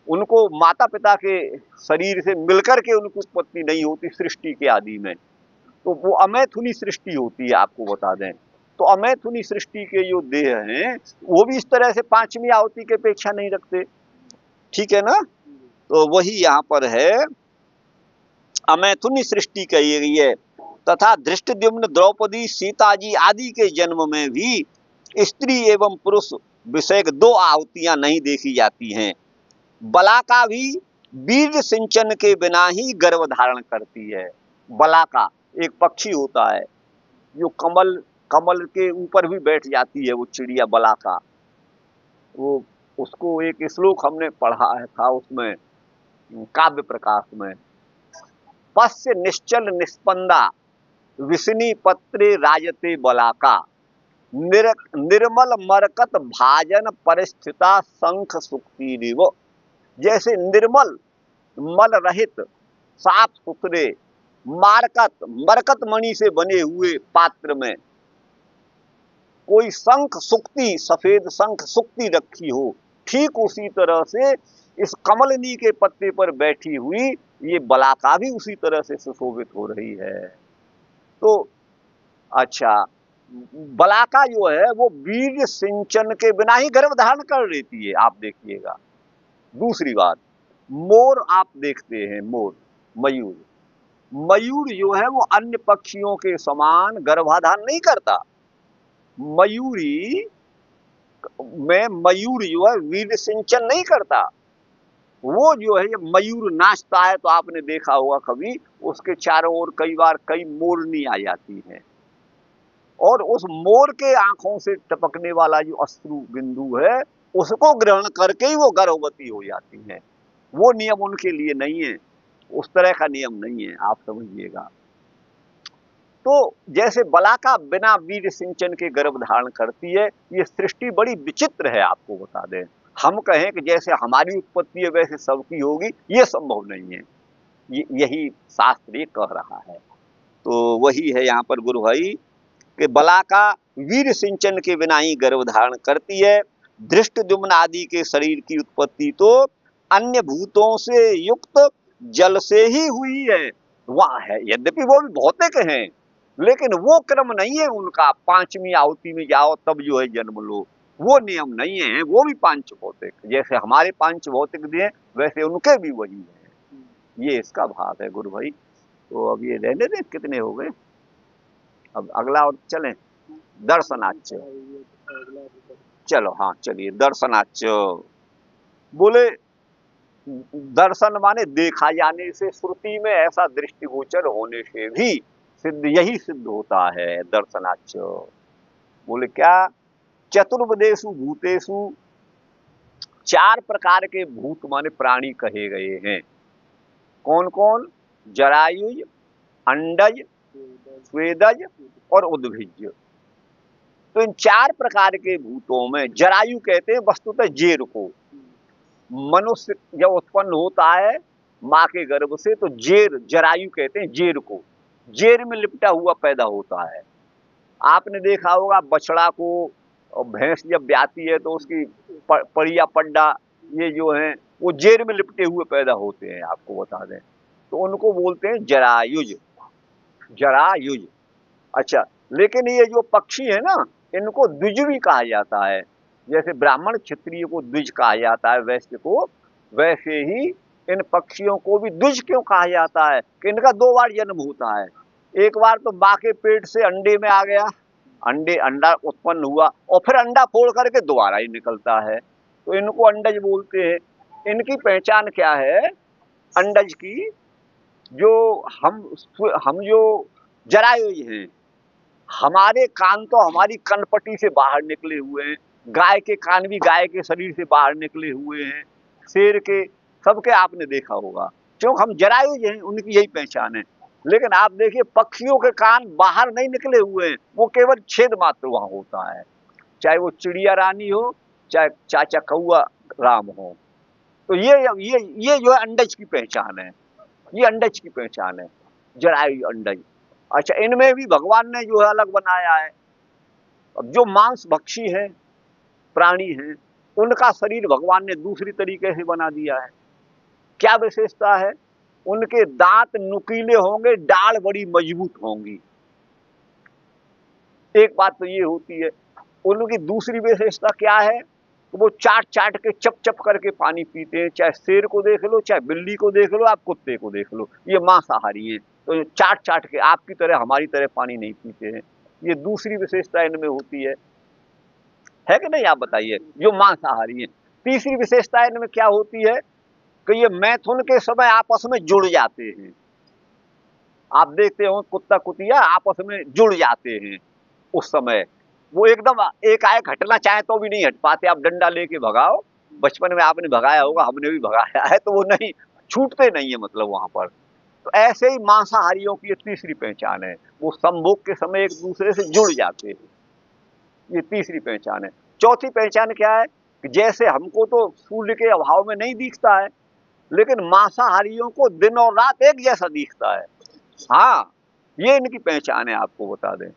उनको माता पिता के शरीर से मिलकर के उनकी उत्पत्ति नहीं होती सृष्टि के आदि में। तो वो अमैथुनी सृष्टि होती है, आपको बता दें। तो अमैथुनी सृष्टि के जो देह हैं वो भी इस तरह से 5वीं आहुति की अपेक्षा नहीं रखते। ठीक है ना? तो वही यहाँ पर है, अमैथुनी सृष्टि कही गई है। तथा धृष्टद्युम्न, द्रौपदी, सीता जी आदि के जन्म में भी स्त्री एवं पुरुष विषयक 2 आहुतियां नहीं देखी जाती हैं। बलाका भी वीर्य सिंचन के बिना ही गर्भ धारण करती है। बलाका एक पक्षी होता है जो कमल के ऊपर भी बैठ जाती है, वो चिड़िया बलाका। वो उसको एक श्लोक हमने पढ़ा है था उसमें काव्य प्रकाश में, पश्य निश्चल निस्पंदा विष्णि पत्रे राजते बलाका, निर्मल मरकत भाजन परिस्थिता शंख सुक्ति रिव। जैसे निर्मल मल रहित साफ सुथरे मरकत मणि से बने हुए पात्र में कोई शंख सुक्ति, सफेद शंख सुक्ति रखी हो, ठीक उसी तरह से इस कमलनी के पत्ते पर बैठी हुई ये बलाका भी उसी तरह से सुशोभित हो रही है। तो अच्छा, बलाका जो है वो वीर्य सिंचन के बिना ही गर्भ धारण कर लेती है, आप देखिएगा। दूसरी बात, मोर आप देखते हैं, मोर, मयूर जो है वो अन्य पक्षियों के समान गर्भाधान नहीं करता। मयूर जो है वीर्य सिंचन नहीं करता। वो जो है जब मयूर नाचता है तो आपने देखा होगा कभी, उसके चारों ओर कई बार कई मोरनी आ जाती हैं। और उस मोर के आंखों से टपकने वाला जो अश्रु बिंदु है उसको ग्रहण करके ही वो गर्भवती हो जाती है। वो नियम उनके लिए नहीं है, उस तरह का नियम नहीं है, आप समझिएगा। तो जैसे बलाका बिना वीर्य सिंचन के गर्भ धारण करती है, ये सृष्टि बड़ी विचित्र है, आपको बता दें। हम कहें कि जैसे हमारी उत्पत्ति है वैसे सबकी होगी, ये संभव नहीं है। यही शास्त्र ये कह रहा है। तो वही है यहाँ पर गुरु भाई कि बलाका वीर सिंचन के बिना ही गर्भ धारण करती है। धृष्टद्युम्न आदि के शरीर की उत्पत्ति तो अन्य भूतों से युक्त जल से ही हुई है। वहां है, यद्यपि वो भी भौतिक हैं, लेकिन वो क्रम नहीं है उनका, पांचवी आहुति में जाओ तब जो है जन्म लो, वो नियम नहीं है। वो भी पांच भौतिक, जैसे हमारे पांच भौतिक दिए वैसे उनके भी वही है। ये इसका भाव है गुरु भाई। तो अब ये रहने दें, कितने हो गए, अब अगला और चलें। दर्शनाच्य, चलो हाँ चलिए दर्शनाच्य। बोले दर्शन माने देखा जाने से, श्रुति में ऐसा दृष्टिगोचर होने से भी सिद्ध, यही सिद्ध होता है दर्शनाच्य। बोले क्या, चतुर्वेदेषु भूतेषु, चार प्रकार के भूत माने प्राणी कहे गए हैं। कौन कौन, जरायुज, अंडज, स्वेदज और उद्भिज। तो इन चार प्रकार के भूतों में जरायु कहते हैं वस्तुतः जेर को। मनुष्य जब उत्पन्न होता है माँ के गर्भ से तो जेर, जरायु कहते हैं जेर को, जेर में लिपटा हुआ पैदा होता है। आपने देखा होगा बछड़ा को, और भैंस जब ब्याती है तो उसकी परिया पड्डा ये जो है वो जेर में लिपटे हुए पैदा होते हैं, आपको बता दें। तो उनको बोलते हैं जरायुज, जरायुज। अच्छा, लेकिन ये जो पक्षी है ना, इनको द्विज भी कहा जाता है। जैसे ब्राह्मण क्षत्रिय को द्विज कहा जाता है, वैश्य को, वैसे ही इन पक्षियों को भी द्विज क्यों कहा जाता है कि इनका दो बार जन्म होता है। एक बार तो माँ के पेट से अंडे में आ गया, अंडा उत्पन्न हुआ और फिर अंडा फोड़ करके दोबारा ही निकलता है, तो इनको अंडज बोलते हैं। इनकी पहचान क्या है अंडज की, जो हम जो जरायुज हैं, हमारे कान तो हमारी कनपट्टी से बाहर निकले हुए हैं, गाय के कान भी गाय के शरीर से बाहर निकले हुए हैं, शेर के, सबके आपने देखा होगा, क्योंकि हम जरायुज हैं, उनकी यही पहचान है। लेकिन आप देखिए पक्षियों के कान बाहर नहीं निकले हुए हैं, वो केवल छेद मात्र वहां होता है, चाहे वो चिड़िया रानी हो, चाहे चाचा कौआ राम हो। तो ये जो है अंडज की पहचान है, ये अंडज की पहचान है, जरायु अंडज। अच्छा, इनमें भी भगवान ने जो है अलग बनाया है। अब जो मांस भक्षी है, प्राणी हैं, उनका शरीर भगवान ने दूसरी तरीके से बना दिया है। क्या विशेषता है, उनके दांत नुकीले होंगे, डाल बड़ी मजबूत होंगी। एक बात तो ये होती है। उनकी दूसरी विशेषता क्या है, तो वो चाट चाट के चप चप करके पानी पीते हैं। चाहे शेर को देख लो, चाहे बिल्ली को देख लो, आप कुत्ते को देख लो, ये मांसाहारी है, तो चाट चाट के, आपकी तरह हमारी तरह पानी नहीं पीते हैं। ये दूसरी विशेषता इनमें होती है कि नहीं, आप बताइए, जो मांसाहारी है। तीसरी विशेषता इनमें क्या होती है कि ये मैथुन के समय आपस में जुड़ जाते हैं। आप देखते हो कुत्ता कुतिया आपस में जुड़ जाते हैं, उस समय वो एकदम एकाएक हटना चाहे तो भी नहीं हट पाते। आप डंडा लेके भगाओ, बचपन में आपने भगाया होगा, हमने भी भगाया है, तो वो नहीं छूटते नहीं है, मतलब वहां पर। तो ऐसे ही मांसाहारियों की ये तीसरी पहचान है, वो संभोग के समय एक दूसरे से जुड़ जाते हैं, ये तीसरी पहचान है। चौथी पहचान क्या है कि जैसे हमको तो सूर्य के अभाव में नहीं दिखता है, लेकिन मांसाहारियों को दिन और रात एक जैसा दिखता है। हाँ, ये इनकी पहचान है, आपको बता दें,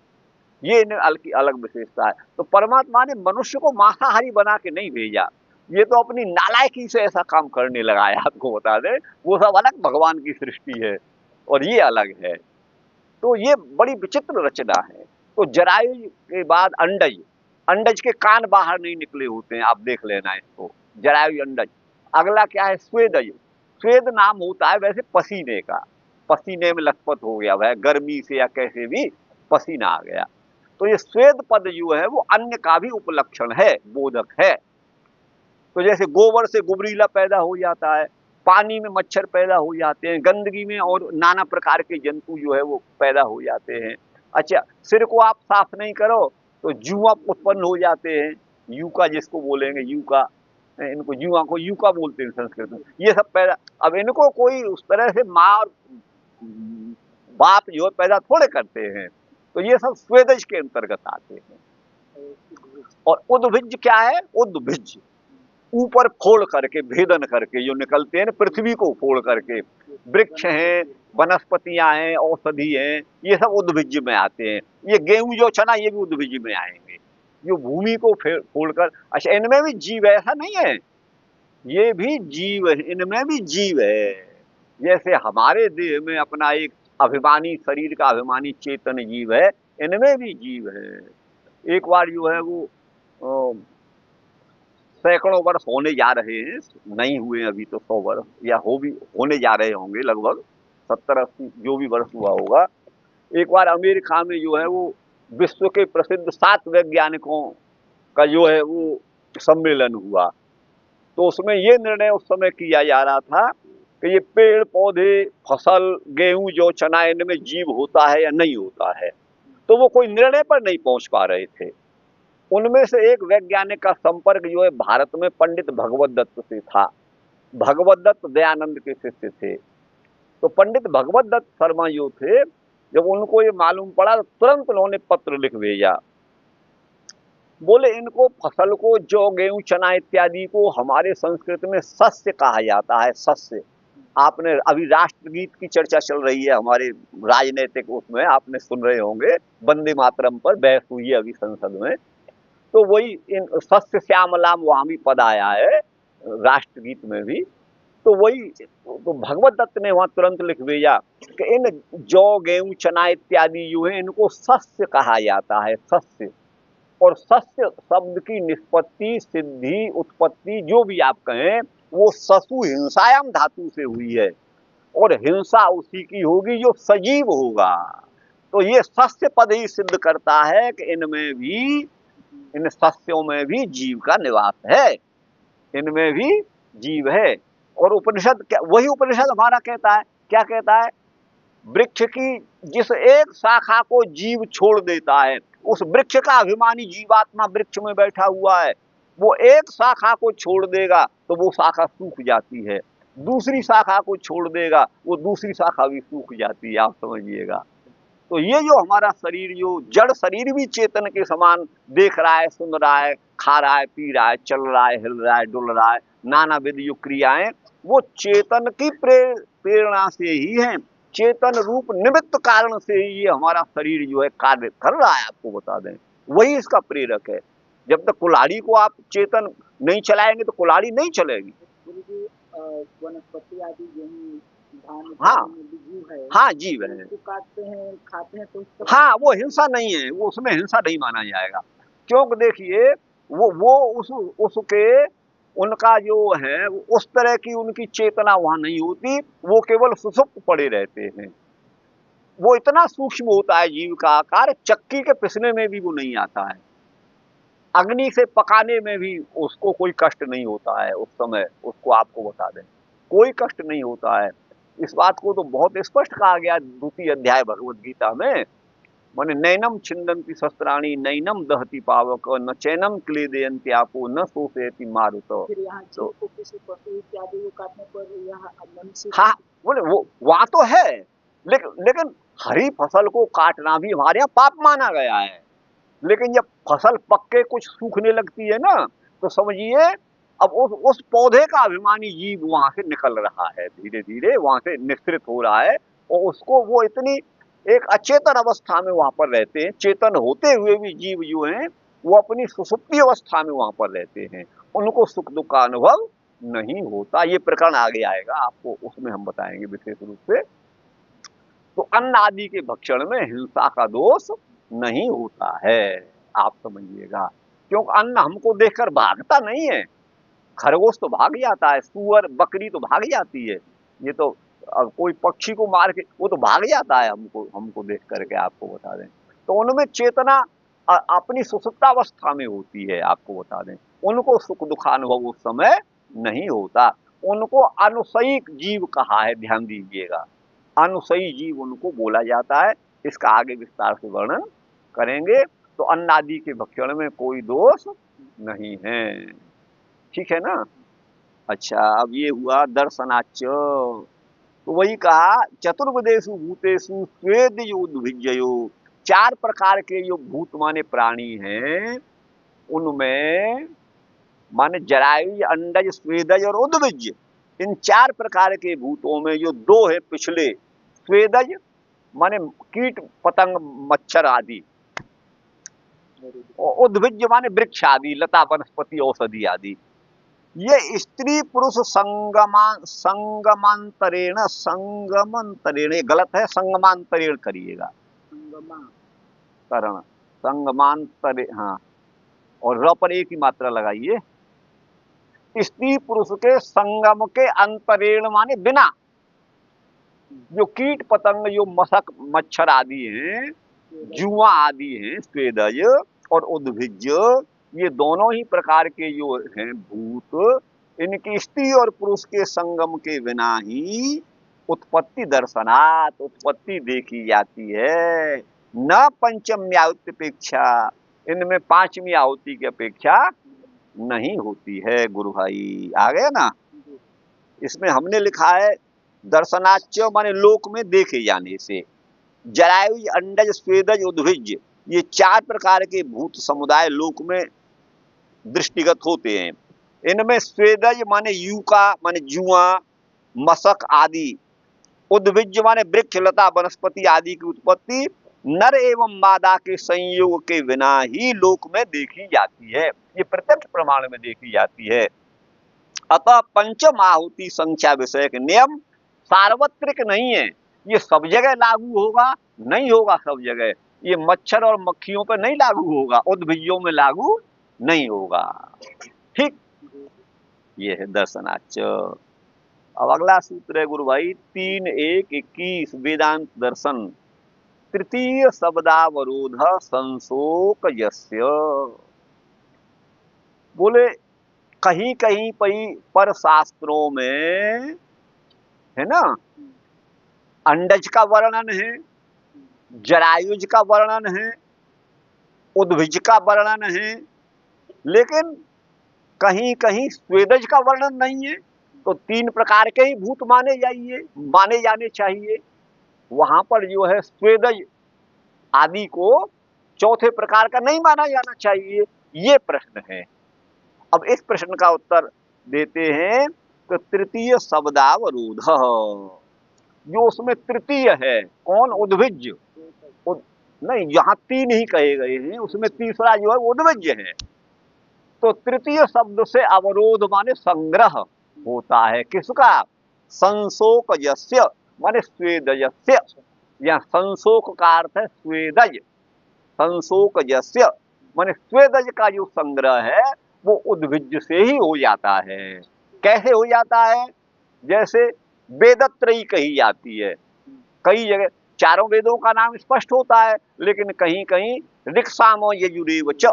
ये इन्हें अलग विशेषता है। तो परमात्मा ने मनुष्य को मांसाहारी बना के नहीं भेजा, ये तो अपनी नालायकी से ऐसा काम करने लगा है, आपको बता दें। वो सब अलग भगवान की सृष्टि है और ये अलग है। तो ये बड़ी विचित्र रचना है। तो जरायु के बाद अंडज, अंडज के कान बाहर नहीं निकले होते हैं, आप देख लेना इसको, जरायु अंडज। अगला क्या है, स्वेदज। स्वेद नाम होता है वैसे पसीने का, पसीने में लथपथ हो गया वह, गर्मी से या कैसे भी पसीना आ गया। तो ये स्वेद पद जो है वो अन्य का भी उपलक्षण है, बोधक है। तो जैसे गोबर से गुबरीला पैदा हो जाता है, पानी में मच्छर पैदा हो जाते हैं, गंदगी में और नाना प्रकार के जंतु जो है वो पैदा हो जाते हैं। अच्छा, सिर को आप साफ नहीं करो तो जुआ उत्पन्न हो जाते हैं, यूका जिसको बोलेंगे, यूका, इनको जुआ को यूका बोलते हैं संस्कृत में। ये सब पैदा, अब इनको कोई उस तरह से माँ और बाप जो है पैदा थोड़े करते हैं, तो ये सब स्वेदज के अंतर्गत आते हैं। और उद्भिज क्या है? उद्भिज ऊपर फोड़ करके, भेदन करके जो निकलते हैं ना, पृथ्वी को फोड़ करके, वृक्ष हैं, वनस्पतियां हैं, औषधि हैं, ये सब उद्भिज में आते हैं। ये गेहूं जो चना ये भी उद्भिज में आएंगे, जो भूमि को फोड़कर। अच्छा, इनमें भी जीव है, ऐसा नहीं है, ये भी जीव है, इनमें भी जीव है। जैसे हमारे देह में अपना एक अभिमानी शरीर का अभिमानी चेतन जीव है, इनमें भी जीव है। एक बार जो है वो सैकड़ों वर्ष होने जा रहे हैं, नहीं हुए अभी तो 100 वर्ष या होने जा रहे होंगे, लगभग 70-80 जो भी वर्ष हुआ होगा। एक बार अमेरिका में जो है वो विश्व के प्रसिद्ध 7 वैज्ञानिकों का जो है वो सम्मेलन हुआ। तो उसमें ये निर्णय उस समय किया जा रहा था कि ये पेड़ पौधे, फसल, गेहूं जो चना, इनमें जीव होता है या नहीं होता है। तो वो कोई निर्णय पर नहीं पहुंच पा रहे थे। उनमें से एक वैज्ञानिक का संपर्क जो है भारत में पंडित भगवत दत्त से था। भगवत दत्त दयानंद के शिष्य थे। तो पंडित भगवत दत्त शर्मा जो थे, जब उनको ये मालूम पड़ा तो तुरंत उन्होंने पत्र लिख भेजा। बोले इनको फसल को, जौ गेहूं चना इत्यादि को हमारे संस्कृत में सस्य कहा जाता है, सस्य। आपने अभी राष्ट्रगीत की चर्चा चल रही है हमारे राजनीतिक, उसमें आपने सुन रहे होंगे, वंदे मातरम पर बहस हुई है अभी संसद में। तो वही इन सस्य श्यामलाम वहां भी पद आया है, राष्ट्रगीत में भी। तो वही तो भगवत दत्त ने वहां तुरंत लिख भेजा कि इन जौ गेहूं चना इत्यादि जो है इनको सस्य कहा जाता है, सस्य। और सस्य शब्द की निष्पत्ति, सिद्धि, उत्पत्ति जो भी आप कहें, वो ससु हिंसायाम धातु से हुई है, और हिंसा उसी की होगी जो सजीव होगा। तो ये सस्य पद ही सिद्ध करता है कि इनमें भी, इन सस्यों में भी जीव का निवास है, इनमें भी जीव है। और उपनिषद क्या, वही उपनिषद हमारा कहता है, क्या कहता है? वृक्ष की जिस एक शाखा को जीव छोड़ देता है, उस वृक्ष का अभिमानी जीवात्मा वृक्ष में बैठा हुआ है, वो एक शाखा को छोड़ देगा तो वो शाखा सूख जाती है, दूसरी शाखा को छोड़ देगा वो दूसरी शाखा भी सूख जाती है, आप समझिएगा। तो ये जो हमारा शरीर, जो जड़ शरीर भी चेतन के समान देख रहा है, सुन रहा है, खा रहा है, पी रहा है, चल रहा है, हिल रहा है, डुल रहा है, नाना विध जो क्रियाएं, वो चेतन की प्रेरणा से ही है, चेतन रूप निमित्त कारण से ही ये हमारा शरीर जो है कार्य कर रहा है। आपको बता दें, वही इसका प्रेरक है। जब तक कुल्हाड़ी को आप चेतन नहीं चलाएंगे तो कुल्हाड़ी नहीं चलेगी। वनस्पति आदि गेहूं धान, हाँ जीव है, हाँ, जीव है, तो काटते हैं, खाते हैं, तो हाँ, वो हिंसा नहीं है, वो उसमें हिंसा नहीं माना जाएगा। क्योंकि देखिए वो उसके उनका जो है उस तरह की उनकी चेतना वहां नहीं होती, वो केवल सुसुप्त पड़े रहते हैं। वो इतना सूक्ष्म होता है जीव का आकार, चक्की के पिसने में भी वो नहीं आता है, अग्नि से पकाने में भी उसको कोई कष्ट नहीं होता है उस समय, उसको आपको बता दें कोई कष्ट नहीं होता है। इस बात को तो बहुत स्पष्ट कहा गया 2 अध्याय भगवत गीता में, माने नैनम छिंदन्ति शस्त्राणी नैनम दहति पावक न चैनम क्लेदयन्ति आपो न शोषयति मारुत। फिर यहाँ जीव को किसी पशु इत्यादि को काटने पर यहाँ मनुष्य, हाँ, बोले वो वहां तो है, लेकिन हरी फसल को काटना भी हमारे यहाँ पाप माना गया है। लेकिन जब फसल पक के कुछ सूखने लगती है ना, तो समझिए अब उस पौधे का अभिमानी जीव वहां से निकल रहा है, धीरे धीरे वहां से निश्चित हो रहा है, और उसको वो इतनी एक अचेतन अवस्था में वहां पर रहते हैं। चेतन होते हुए भी जीव जो हैं वो अपनी सुसुप्ति अवस्था में वहां पर रहते हैं, उनको सुख दुख का अनुभव नहीं होता। ये प्रकरण आगे आएगा, आपको उसमें हम बताएंगे विशेष रूप से। तो अन्न आदि के भक्षण में हिंसा का दोष नहीं होता है, आप समझिएगा। क्योंकि अन्न हमको देखकर भागता नहीं है, खरगोश तो भाग जाता है, सुअर बकरी तो भाग जाती है, ये तो कोई पक्षी को मार के वो तो भाग जाता है हमको देख करके, आपको बता दें। तो उनमें चेतना अपनी सुसुप्तावस्था में होती है, आपको बता दें। उनको सुख दुखानुभव उस समय नहीं होता। उनको अनुसयिक जीव कहा है, ध्यान दीजिएगा, अनुसयी जीव उनको बोला जाता है। इसका आगे विस्तार से वर्णन करेंगे। तो अन्न आदि के भक्षण में कोई दोष नहीं है, ठीक है ना। अच्छा, अब ये हुआ दर्शनाच। तो वही कहा चतुर्वेदेषु भूतेषु स्वेदज उद्भिज्जयो, 4 प्रकार के जो भूत माने प्राणी हैं उनमें माने जरायुज, अंडज, स्वेदज और उद्भिज, इन 4 प्रकार के भूतों में जो 2 है पिछले, स्वेदज माने कीट पतंग मच्छर आदि, और उद्भिज माने वृक्ष आदि, लता वनस्पति औषधि आदि, ये स्त्री पुरुष संगमांतरेण, ये गलत है, संगमांतरेण करिएगा, करण संगमांतरे, हाँ, और र पर एक ही मात्रा लगाइए। स्त्री पुरुष के संगम के अंतरेण माने बिना, जो कीट पतंग, जो मशक मच्छर आदि हैं, जुआ आदि हैं, स्वेदज और उद्भिज, ये दोनों ही प्रकार के जो हैं भूत, इनकी स्त्री और पुरुष के संगम के बिना ही उत्पत्ति दर्शनात्, उत्पत्ति देखी जाती है। न पंचमी आहुति अपेक्षा, इनमें 5वीं आहुति की अपेक्षा नहीं होती है। गुरु भाई आ गए ना। इसमें हमने लिखा है दर्शनाच माने लोक में देखे जाने से, जरायुज, अंडज, स्वेदज, उद्भिज, ये 4 प्रकार के भूत समुदाय लोक में दृष्टिगत होते हैं। इनमें स्वेदज माने यूका माने जुआ, मशक आदि, उद्भिज माने वृक्ष, लता, वनस्पति आदि की उत्पत्ति नर एवं मादा के संयोग के बिना ही लोक में देखी जाती है, ये प्रत्यक्ष प्रमाण में देखी जाती है। अतः पंचम आहुति संख्या विषयक नियम सार्वत्रिक नहीं है, ये सब जगह लागू होगा नहीं होगा, सब जगह ये मच्छर और मक्खियों पर नहीं लागू होगा, उद्भिजों में लागू नहीं होगा, ठीक। ये है दर्शनाच। अब अगला सूत्र है गुरु भाई 3:1:21 वेदांत दर्शन, तृतीय शब्दावरोध संशोक यस्य। बोले कहीं कहीं पर शास्त्रों में है ना, अंडज का वर्णन है, जरायुज का वर्णन है, उद्भिज का वर्णन है, लेकिन कहीं कहीं स्वेदज का वर्णन नहीं है। तो 3 प्रकार के ही भूत माने जाने चाहिए। वहां पर जो है स्वेदज आदि को 4थे प्रकार का नहीं माना जाना चाहिए, ये प्रश्न है। अब इस प्रश्न का उत्तर देते हैं तो तृतीय शब्दावरोध, जो उसमें तृतीय है कौन, उद्भिज, नहीं यहाँ 3 ही कहे गए हैं, उसमें तीसरा जो है उद्भिज है। तो तृतीय शब्द से अवरोध माने संग्रह होता है, किसका, संशोकजस्य माने स्वेदजस्य, या संशोक का अर्थ है स्वेदज, संशोकजस्य माने स्वेदज का जो संग्रह है वो उद्भिज से ही हो जाता है। कैसे हो जाता है, जैसे वेदत्रयी कही जाती है, कई जगह 4 वेदों का नाम स्पष्ट होता है, लेकिन कहीं कहीं ऋक् साम यजुरेव च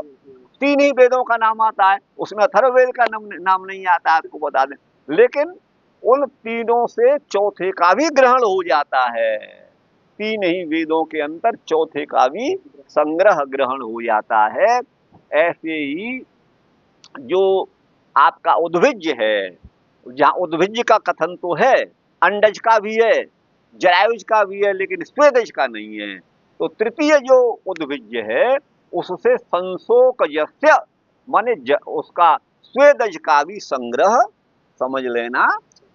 3 ही वेदों का नाम आता है, उसमें अथर्ववेद का नाम नहीं आता, आपको बता दें। लेकिन उन तीनों से 4थे का भी ग्रहण हो जाता है, 3 ही वेदों के अंतर 4थे का भी संग्रह ग्रहण हो जाता है। ऐसे ही जो आपका उद्भिज है, जहाँ उद्भिज का कथन तो है, अंडज का भी है, जरायुज का भी है, लेकिन स्वेदज का नहीं है। तो तृतीय जो उद्भिज है उससे संशोकजस्य माने उसका स्वेदज का भी संग्रह समझ लेना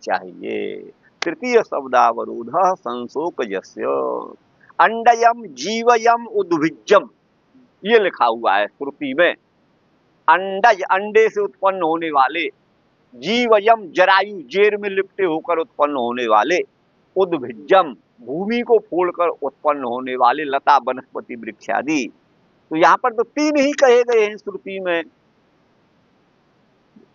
चाहिए। तृतीय शब्दावरोध संशोकजस्य, अंडयम जीवयम उद्भिजम, ये लिखा हुआ है श्रुति में। अंडज अंडे से उत्पन्न होने वाले, जीवयम जरायु जेर में लिपटे होकर उत्पन्न होने वाले, उद्भिजम भूमि को फोड़कर उत्पन्न होने वाले लता वनस्पति वृक्ष आदि। तो यहाँ पर तो 3 ही कहे गए हैं श्रुति में।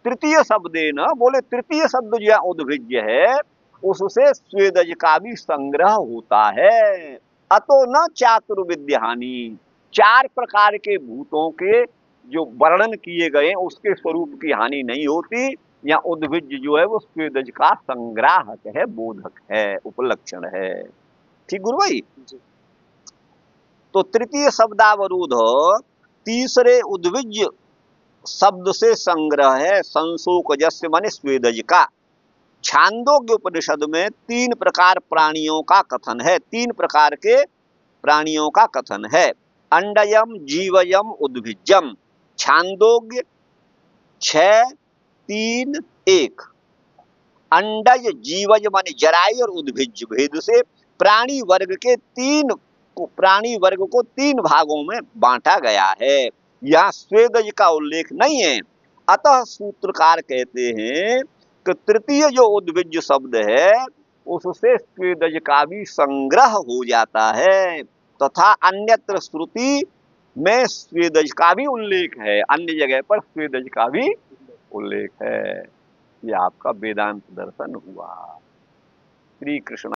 तृतीय शब्द न बोले, तृतीय शब्द जो उद्भिज है उससे स्वेदज का भी संग्रह होता है। अतो न चातुर्विद्यानि, 4 प्रकार के भूतों के जो वर्णन किए गए उसके स्वरूप की हानि नहीं होती। या उद्भिज जो है वो स्वेदज का संग्राहक है, बोधक है, उपलक्षण है। ठीक गुरु भाई। तो तृतीय शब्दावरोध तीसरे उद्विज शब्द से संग्रह है, संशोकजस्य माने स्वेदज का। छांदोग्य उपनिषद में 3 प्रकार प्राणियों का कथन है, 3 प्रकार के प्राणियों का कथन है, अंडयम, जीवयम, उद्भिज्जम। छांदोग्य 6:3:1। अंडज जीवज माने जरायु और उद्भिज भेद से प्राणी वर्ग को 3 भागों में बांटा गया है। यहाँ स्वेदज का उल्लेख नहीं है। अतः सूत्रकार कहते हैं कि तृतीय जो उद्भिज शब्द है उससे स्वेदज का भी संग्रह हो जाता है, तथा अन्यत्र श्रुति में स्वेदज का भी उल्लेख है, अन्य जगह पर स्वेदज का भी उल्लेख है। ये आपका वेदांत दर्शन हुआ। श्री कृष्ण।